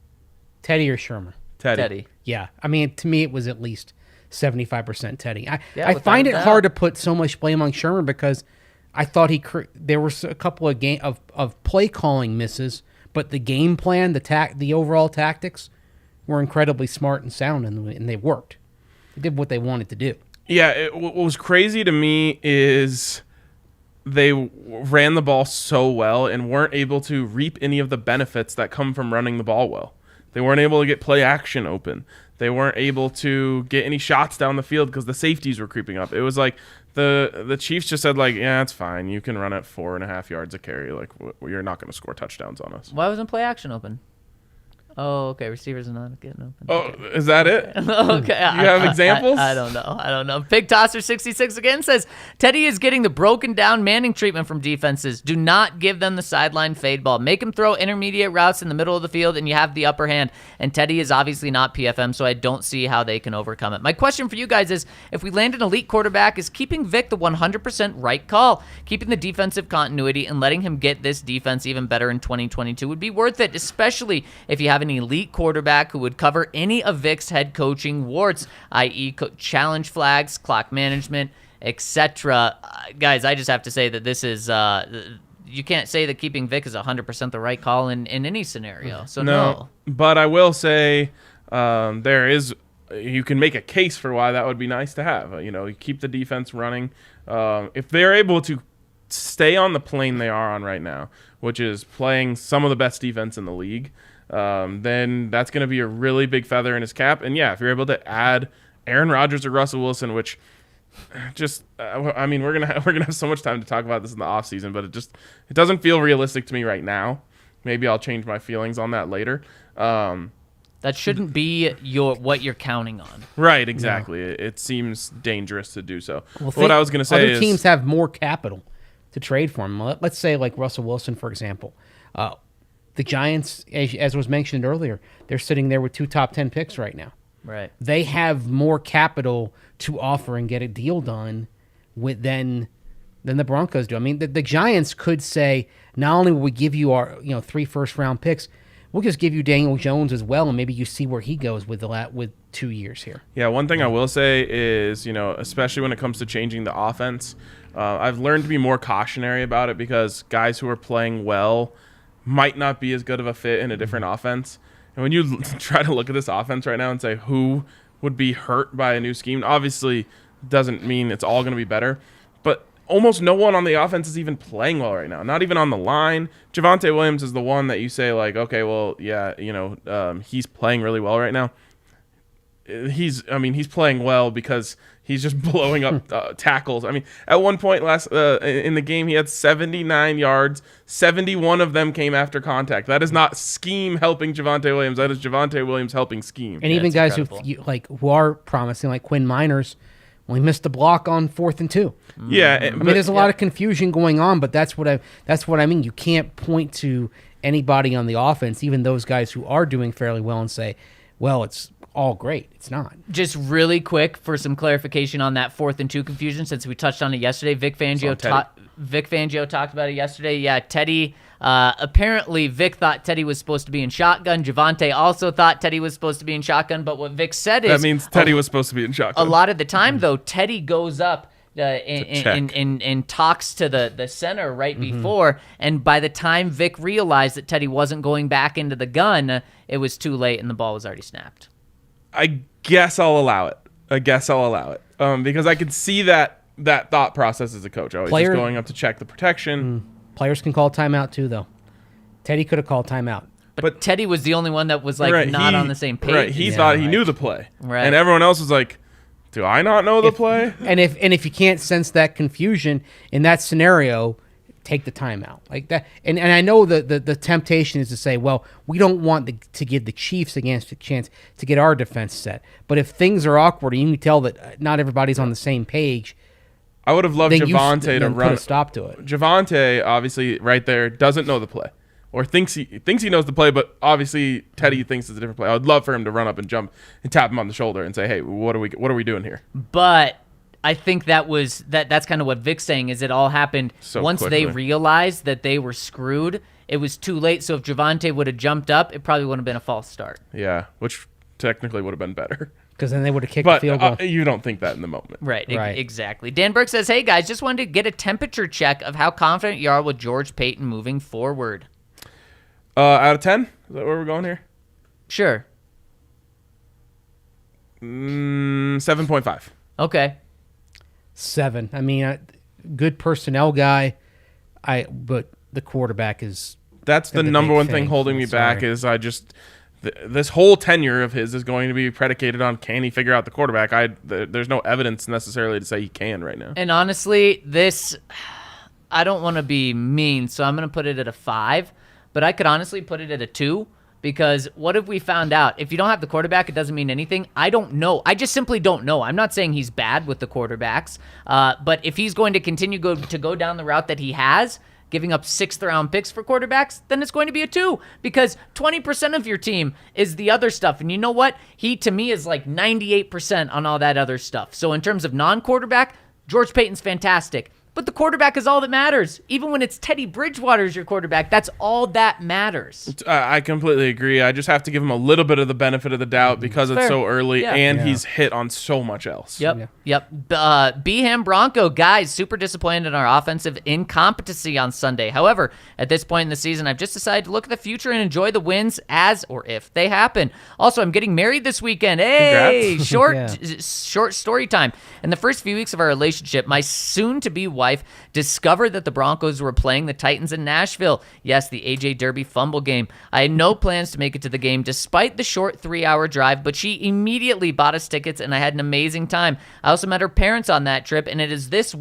Speaker 4: Teddy or Shurmur?
Speaker 3: Teddy.
Speaker 4: Yeah, I mean, to me, it was at least 75% Teddy. I
Speaker 3: without
Speaker 4: find
Speaker 3: a
Speaker 4: it
Speaker 3: doubt.
Speaker 4: hard to put so much blame on Shurmur because I thought there were a couple of play calling misses, but the game plan, the overall tactics were incredibly smart and sound, and they worked. They did what they wanted to do.
Speaker 2: Yeah, what was crazy to me is they ran the ball so well and weren't able to reap any of the benefits that come from running the ball well. They weren't able to get play action open. They weren't able to get any shots down the field because the safeties were creeping up. It was like the Chiefs just said, like, yeah, it's fine. You can run at 4.5 yards a carry. Like, you're not going to score touchdowns on us.
Speaker 3: Why wasn't play action open? Oh, okay. Receivers are not getting open.
Speaker 2: Oh, is that it?
Speaker 3: Okay.
Speaker 2: You have examples?
Speaker 3: I don't know. Pig Tosser 66 again says Teddy is getting the broken down Manning treatment from defenses. Do not give them the sideline fade ball. Make them throw intermediate routes in the middle of the field, and you have the upper hand. And Teddy is obviously not PFM, so I don't see how they can overcome it. My question for you guys is, if we land an elite quarterback, is keeping Vic the 100% right call? Keeping the defensive continuity and letting him get this defense even better in 2022 would be worth it, especially if you have an elite quarterback who would cover any of Vic's head coaching warts, i.e. challenge flags, clock management, etc. Guys, I just have to say that this is you can't say that keeping Vic is 100% the right call in any scenario. So no.
Speaker 2: But I will say you can make a case for why that would be nice to have. You keep the defense running. If they're able to stay on the plane they are on right now, which is playing some of the best defense in the league, then that's going to be a really big feather in his cap. And yeah, if you're able to add Aaron Rodgers or Russell Wilson, which just, I mean, we're gonna have so much time to talk about this in the offseason, but it doesn't feel realistic to me right now. Maybe I'll change my feelings on that later.
Speaker 3: That shouldn't be what you're counting on.
Speaker 2: Right, exactly. Yeah. It seems dangerous to do so.
Speaker 4: Well,
Speaker 2: what I was going to say
Speaker 4: is other teams have more capital to trade for him. Let's say like Russell Wilson, for example. The Giants, as was mentioned earlier, they're sitting there with 2 top 10 picks right now.
Speaker 3: Right.
Speaker 4: They have more capital to offer and get a deal done than the Broncos do. I mean, the Giants could say, not only will we give you our 3 first-round picks, we'll just give you Daniel Jones as well, and maybe you see where he goes with 2 years here.
Speaker 2: Yeah, one thing I will say is, especially when it comes to changing the offense, I've learned to be more cautionary about it because guys who are playing well might not be as good of a fit in a different offense. And when you try to look at this offense right now and say who would be hurt by a new scheme, obviously doesn't mean it's all going to be better. But almost no one on the offense is even playing well right now. Not even on the line. Javonte Williams is the one that you say, like, okay, well, yeah, he's playing really well right now. He's playing well because he's just blowing up tackles. I mean, at one point in the game, he had 79 yards. 71 of them came after contact. That is not scheme helping Javonte Williams. That is Javonte Williams helping scheme.
Speaker 4: And even guys who are promising, like Quinn Miners, well, he missed the block on 4th and 2.
Speaker 2: Yeah,
Speaker 4: I mean, there's a lot of confusion going on, but that's what I mean. You can't point to anybody on the offense, even those guys who are doing fairly well, and say, well, it's all great. It's not. Just
Speaker 3: really quick for some clarification on that 4th and 2 confusion, since we touched on it yesterday. Vic Fangio talked about it yesterday. Yeah, Teddy. Apparently, Vic thought Teddy was supposed to be in shotgun. Javonte also thought Teddy was supposed to be in shotgun. But what Vic said is
Speaker 2: that means Teddy was supposed to be in shotgun.
Speaker 3: A lot of the time, though, Teddy goes up and talks to the center right before, and by the time Vic realized that Teddy wasn't going back into the gun, it was too late and the ball was already snapped.
Speaker 2: I guess I'll allow it. Because I could see that thought process as a coach. Always just going up to check the protection.
Speaker 4: Players can call timeout too, though. Teddy could have called timeout.
Speaker 3: But Teddy was the only one that was like not on the same page.
Speaker 2: Right, he thought he knew the play,
Speaker 3: Right.
Speaker 2: and everyone else was like, "Do I not know the play?"
Speaker 4: And if you can't sense that confusion in that scenario, take the timeout like that. And I know the temptation is to say, well, we don't want to give the Chiefs a chance to get our defense set. But if things are awkward and you can tell that not everybody's on the same page,
Speaker 2: I would have loved
Speaker 4: then
Speaker 2: Javonte to
Speaker 4: put
Speaker 2: run
Speaker 4: a stop to it.
Speaker 2: Javonte, obviously, right there, doesn't know the play, or thinks he knows the play, but obviously Teddy thinks it's a different play. I would love for him to run up and jump and tap him on the shoulder and say, "Hey, what are we doing here?"
Speaker 3: But I think that's kind of what Vic's saying is it all happened
Speaker 2: So
Speaker 3: once
Speaker 2: quickly.
Speaker 3: they realized that they were screwed. It was too late. So if Javonte would have jumped up, it probably wouldn't have been a false start.
Speaker 2: Yeah, which technically would have been better.
Speaker 4: Because then they would have kicked
Speaker 2: But
Speaker 4: the field goal.
Speaker 2: you don't think that in the moment.
Speaker 3: Right.
Speaker 4: Right.
Speaker 3: Exactly. Dan Burke says, "Hey guys, just wanted to get a temperature check of how confident you are with George Payton moving forward."
Speaker 2: Out of 10? Is that where we're going here?
Speaker 3: Sure.
Speaker 2: 7.5.
Speaker 3: Okay.
Speaker 4: 7. I mean, good personnel guy. But the quarterback is.
Speaker 2: That's the
Speaker 4: the
Speaker 2: number
Speaker 4: big
Speaker 2: one thing
Speaker 4: thing.
Speaker 2: holding me
Speaker 4: I'm
Speaker 2: back
Speaker 4: sorry.
Speaker 2: is this whole tenure of his is going to be predicated on can he figure out the quarterback. There's no evidence necessarily to say he can right now.
Speaker 3: And honestly, I don't want to be mean, so I'm going to put it at a 5, but I could honestly put it at a 2 because what if we found out if you don't have the quarterback, it doesn't mean anything? I don't know. I just simply don't know. I'm not saying he's bad with the quarterbacks, but if he's going to continue to go down the route that he has, giving up 6th-round picks for quarterbacks, then it's going to be a 2 because 20% of your team is the other stuff. And you know what? He, to me, is like 98% on all that other stuff. So in terms of non-quarterback, George Payton's fantastic. But the quarterback is all that matters. Even when it's Teddy Bridgewater's your quarterback, that's all that matters.
Speaker 2: I completely agree. I just have to give him a little bit of the benefit of the doubt because it's
Speaker 3: Fair.
Speaker 2: so early
Speaker 3: Yeah.
Speaker 2: and
Speaker 4: Yeah.
Speaker 2: he's hit on so much else.
Speaker 3: Yep. Beham Bronco, guys, super disappointed in our offensive incompetency on Sunday. However, at this point in the season, I've just decided to look at the future and enjoy the wins as or if they happen. Also, I'm getting married this weekend. Hey,
Speaker 2: Congrats.
Speaker 3: short story time. In the first few weeks of our relationship, my soon-to-be wife discovered that the Broncos were playing the Titans in Nashville. Yes, the AJ Derby fumble game. I had no plans to make it to the game despite the short 3-hour drive, but she immediately bought us tickets and I had an amazing time. I also met her parents on that trip, and it is this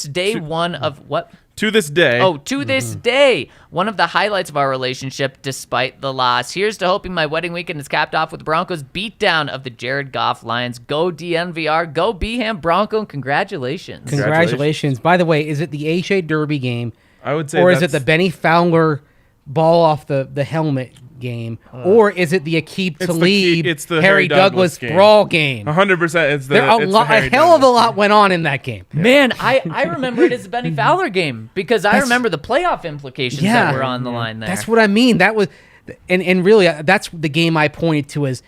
Speaker 3: day one of what?
Speaker 2: To this day,
Speaker 3: To this day, one of the highlights of our relationship despite the loss. Here's to hoping my wedding weekend is capped off with the Broncos' beatdown of the Jared Goff Lions. Go DNVR, go Beham Bronco, and congratulations.
Speaker 4: Congratulations. By the way, is it the AJ Derby game?
Speaker 2: I would say
Speaker 4: Or is it
Speaker 2: that's-
Speaker 4: the Benny Fowler ball off the helmet game? Or is it the Aqib Talib,
Speaker 2: it's the
Speaker 4: Harry Douglas
Speaker 2: game.
Speaker 4: brawl game?
Speaker 2: 100%. It's the
Speaker 4: There
Speaker 2: it's the
Speaker 4: a
Speaker 2: Harry
Speaker 4: hell of a
Speaker 2: Douglas
Speaker 4: lot
Speaker 2: game.
Speaker 4: went on in that game.
Speaker 3: Man, I remember it as the Benny Fowler game because I remember the playoff implications that were on the line there.
Speaker 4: That's what I mean. That was, and really, that's the game I pointed to as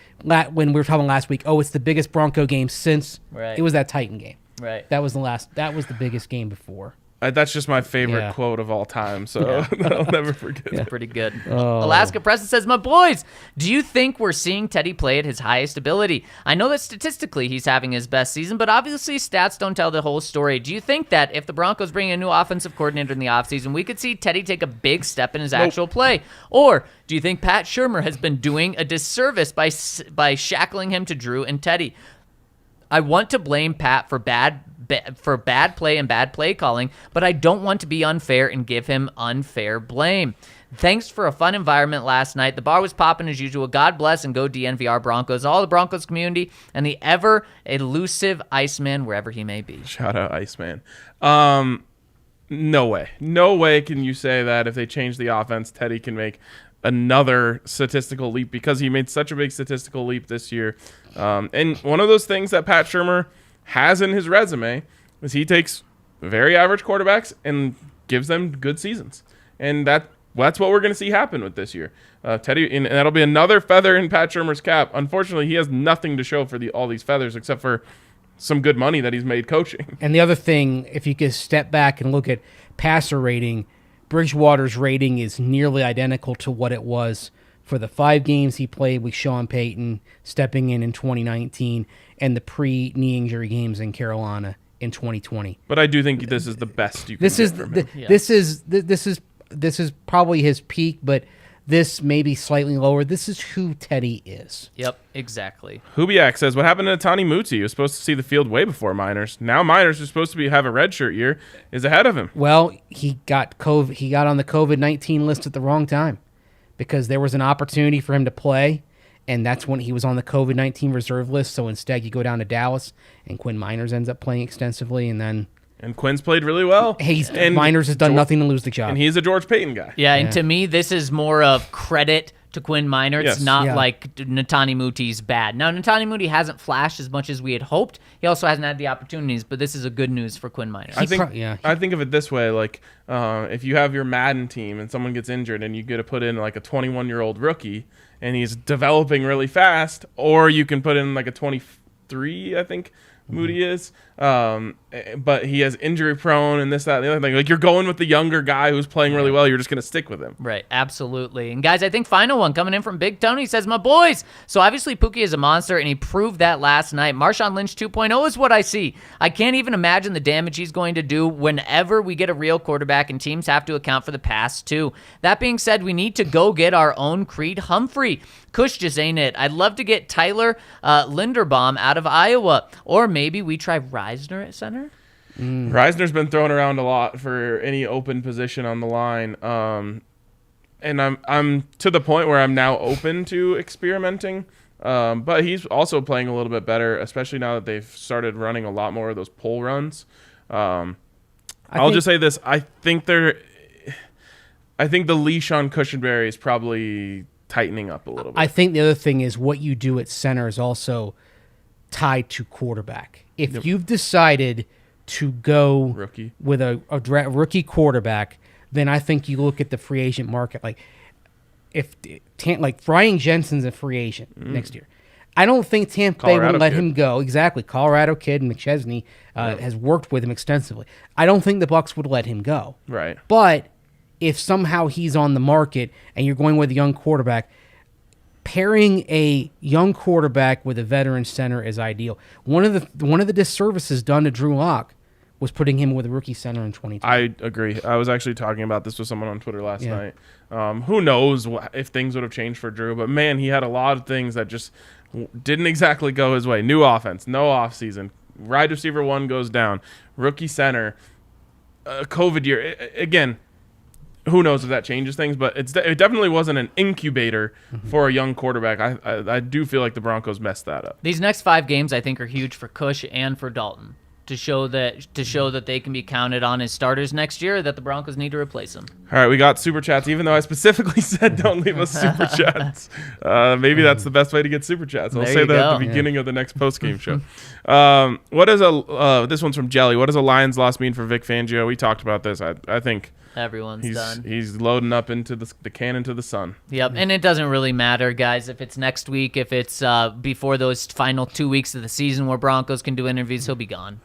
Speaker 4: when we were talking last week. Oh, it's the biggest Bronco game since
Speaker 3: Right.
Speaker 4: it was that Titan game.
Speaker 3: Right.
Speaker 4: That was the biggest game before.
Speaker 2: That's just my favorite
Speaker 4: Yeah.
Speaker 2: quote of all time, so I'll never forget.
Speaker 3: Pretty good.
Speaker 4: Oh.
Speaker 3: Alaska Preston says, my boys, do you think we're seeing Teddy play at his highest ability? I know that statistically he's having his best season, but obviously stats don't tell the whole story. Do you think that if the Broncos bring a new offensive coordinator in the offseason, we could see Teddy take a big step in his actual play? Or do you think Pat Shurmur has been doing a disservice by shackling him to Drew and Teddy? I want to blame Pat for bad play and bad play calling, but I don't want to be unfair and give him unfair blame. Thanks for a fun environment last night. The bar was popping as usual. God bless and go DNVR Broncos, all the Broncos community, and the ever elusive Iceman wherever he may be.
Speaker 2: Shout out Iceman. No way can you say that if they change the offense, Teddy can make another statistical leap because he made such a big statistical leap this year. And one of those things that Pat Shurmur has in his resume is he takes very average quarterbacks and gives them good seasons. And that's what we're going to see happen with this year. Teddy, and that'll be another feather in Pat Shurmur's cap. Unfortunately, he has nothing to show for all these feathers except for some good money that he's made coaching.
Speaker 4: And the other thing, if you could step back and look at passer rating, Bridgewater's rating is nearly identical to what it was for the 5 games he played with Sean Payton stepping in 2019 and the pre-knee injury games in Carolina in 2020.
Speaker 2: But I do think this is the best you can
Speaker 4: This
Speaker 2: get
Speaker 4: is
Speaker 2: from him.
Speaker 4: this is this is probably his peak, but this may be slightly lower. This is who Teddy is.
Speaker 3: Yep, exactly.
Speaker 2: Hubiak says, what happened to Tani Muti? He was supposed to see the field way before Miners. Now Miners, who's supposed to have a redshirt year, is ahead of him.
Speaker 4: Well, he got COVID. He got on the COVID-19 list at the wrong time because there was an opportunity for him to play, and that's when he was on the COVID-19 reserve list. So instead, you go down to Dallas, and Quinn Miners ends up playing extensively, and then
Speaker 2: And Quinn's played really well.
Speaker 4: Miners has done nothing to lose the job.
Speaker 2: And he's a George Payton guy.
Speaker 3: Yeah, and to me, this is more of credit to Quinn Minor. It's not like Netani Muti's bad. Now, Netani Muti hasn't flashed as much as we had hoped. He also hasn't had the opportunities, but this is a good news for Quinn Minor.
Speaker 2: I think of it this way, like if you have your Madden team and someone gets injured and you get to put in like a 21-year-old rookie and he's developing really fast, or you can put in like a 23, I think Moody is, but he has injury prone and this, that, and the other thing. Like, you're going with the younger guy who's playing really well. You're just going to stick with him.
Speaker 3: Right, absolutely. And guys, I think final one coming in from Big Tony says, my boys. So obviously Pookie is a monster, and he proved that last night. Marshawn Lynch 2.0 is what I see. I can't even imagine the damage he's going to do whenever we get a real quarterback, and teams have to account for the pass too. That being said, we need to go get our own Creed Humphrey. Kush just ain't it. I'd love to get Tyler Linderbaum out of Iowa, or maybe we try Reisner at center.
Speaker 2: Reisner's been thrown around a lot for any open position on the line, and I'm to the point where I'm now open to experimenting. But he's also playing a little bit better, especially now that they've started running a lot more of those pull runs. I'll just say this: I think the leash on Cushenberry is probably tightening up a little bit.
Speaker 4: I think the other thing is what you do at center is also tied to quarterback. If you've decided to go
Speaker 2: rookie
Speaker 4: with a rookie quarterback, then I think you look at the free agent market. Like Brian Jensen's a free agent next year. I don't think Tampa Bay will let him go. Exactly. Colorado kid, McChesney has worked with him extensively. I don't think the Bucs would let him go.
Speaker 2: Right.
Speaker 4: But if somehow he's on the market and you're going with a young quarterback, pairing a young quarterback with a veteran center is ideal. One of the disservices done to Drew Lock was putting him with a rookie center in 2020.
Speaker 2: I agree. I was actually talking about this with someone on Twitter last night. Who knows if things would have changed for Drew, but man, he had a lot of things that just didn't exactly go his way. New offense, no offseason, wide receiver 1 goes down, rookie center, COVID year. Again, who knows if that changes things, but it definitely wasn't an incubator for a young quarterback. I do feel like the Broncos messed that up.
Speaker 3: These next 5 games, I think, are huge for Cush and for Dalton to show that they can be counted on as starters next year, that the Broncos need to replace them.
Speaker 2: All right, we got super chats, even though I specifically said don't leave us super chats. Maybe that's the best way to get super chats. I'll say that at the beginning of the next post-game show. This one's from Jelly. What does a Lions loss mean for Vic Fangio? We talked about this. I think
Speaker 3: everyone's done.
Speaker 2: He's loading up into the cannon to the sun.
Speaker 3: Yep, and it doesn't really matter, guys, if it's next week, if it's before those final 2 weeks of the season where Broncos can do interviews, he'll be gone.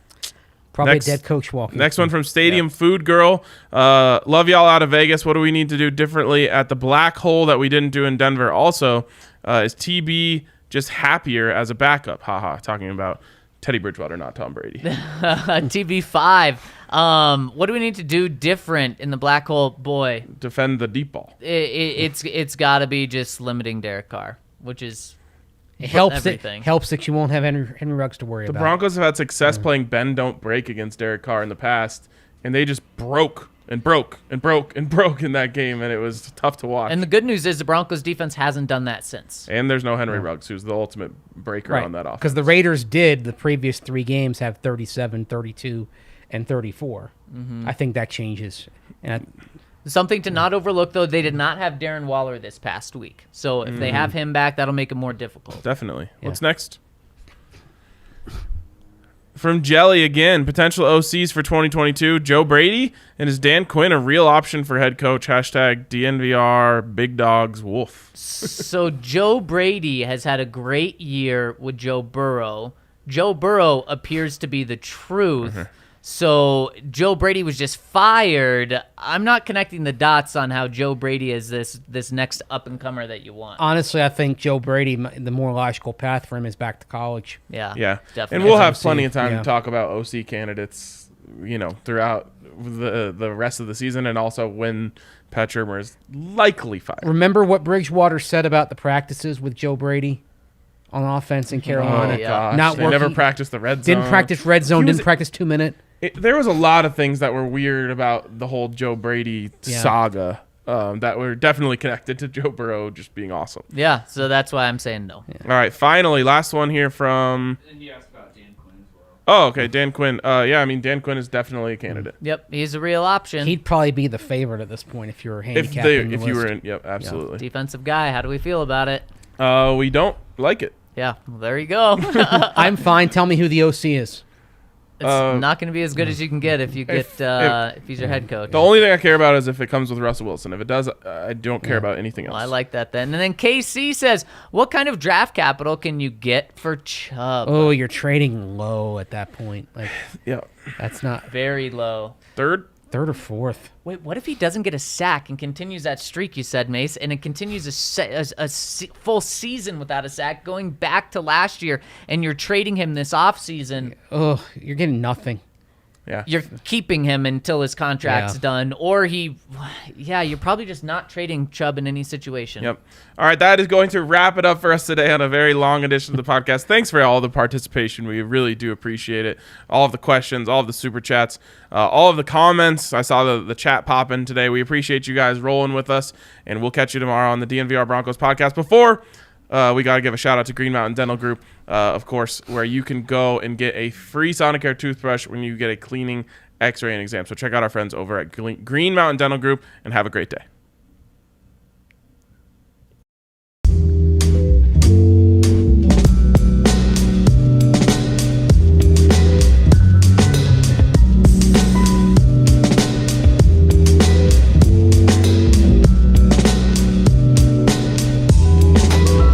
Speaker 4: Probably a dead coach walking.
Speaker 2: Next one from Stadium Food Girl. Love y'all out of Vegas. What do we need to do differently at the Black Hole that we didn't do in Denver? Also, is TB just happier as a backup? Haha, talking about Teddy Bridgewater, not Tom Brady.
Speaker 3: TB5. What do we need to do different in the Black Hole? Boy.
Speaker 2: Defend the deep ball.
Speaker 3: It's got to be just limiting Derek Carr, which is...
Speaker 4: It helps that you won't have Henry Ruggs to worry about.
Speaker 2: The Broncos have had success playing bend, don't break against Derek Carr in the past, and they just broke in that game, and it was tough to watch.
Speaker 3: And the good news is the Broncos defense hasn't done that since.
Speaker 2: And there's no Henry Ruggs, who's the ultimate breaker on that offense.
Speaker 4: Because the Raiders did the previous 3 games have 37, 32, and 34. I think that changes.
Speaker 3: Something to not overlook, though, they did not have Darren Waller this past week. So if they have him back, that'll make it more difficult.
Speaker 2: Definitely. Yeah. What's next? From Jelly again, potential OCs for 2022. Joe Brady and is Dan Quinn a real option for head coach? Hashtag DNVR Big Dogs Wolf.
Speaker 3: So Joe Brady has had a great year with Joe Burrow. Joe Burrow appears to be the truth. So Joe Brady was just fired. I'm not connecting the dots on how Joe Brady is this next up-and-comer that you want.
Speaker 4: Honestly, I think Joe Brady, the more logical path for him is back to college.
Speaker 2: Yeah,
Speaker 3: definitely.
Speaker 2: And we'll have plenty of time to talk about OC candidates throughout the rest of the season, and also when Pat Shurmur is likely fired.
Speaker 4: Remember what Bridgewater said about the practices with Joe Brady on offense in Carolina?
Speaker 2: Oh, gosh.
Speaker 4: Not
Speaker 2: They
Speaker 4: working.
Speaker 2: never practiced the red zone.
Speaker 4: Didn't practice red zone. Didn't practice 2-minute.
Speaker 2: There was a lot of things that were weird about the whole Joe Brady saga that were definitely connected to Joe Burrow just being awesome.
Speaker 3: Yeah, so that's why I'm saying no.
Speaker 2: All right, finally, last one here from...
Speaker 5: And he asked about Dan Quinn as well.
Speaker 2: Oh, okay, Dan Quinn. Dan Quinn is definitely a candidate.
Speaker 3: Yep, he's a real option.
Speaker 4: He'd probably be the favorite at this point if you were handicapping the
Speaker 2: If you
Speaker 4: list.
Speaker 2: were in... Yep, absolutely.
Speaker 3: Defensive guy. How do we feel about it?
Speaker 2: We don't like it.
Speaker 3: Yeah, well, there you go.
Speaker 4: I'm fine. Tell me who the OC is.
Speaker 3: It's not going to be as good as you can get if you get if he's your head coach.
Speaker 2: The only thing I care about is if it comes with Russell Wilson. If it does, I don't care about anything else.
Speaker 3: Well, I like that then. And then KC says, what kind of draft capital can you get for Chubb?
Speaker 4: Oh, you're trading low at that point. Like
Speaker 2: Yeah.
Speaker 4: that's not
Speaker 3: Very low.
Speaker 2: Third?
Speaker 4: or fourth.
Speaker 3: Wait, what if he doesn't get a sack and continues that streak you said, Mace, and it continues a full season without a sack, going back to last year, and you're trading him this offseason?
Speaker 4: Oh, you're getting nothing.
Speaker 2: Yeah.
Speaker 3: You're keeping him until his contract's
Speaker 4: Yeah.
Speaker 3: done, or you're probably just not trading Chubb in any situation.
Speaker 2: Yep. All right, that is going to wrap it up for us today on a very long edition of the podcast. Thanks for all the participation. We really do appreciate it. All of the questions, all of the super chats, all of the comments. I saw the chat pop in today. We appreciate you guys rolling with us, and we'll catch you tomorrow on the DNVR Broncos podcast. Before we got to give a shout out to Green Mountain Dental Group, of course, where you can go and get a free Sonicare toothbrush when you get a cleaning, x-ray, and exam. So check out our friends over at Green Mountain Dental Group, and have a great day.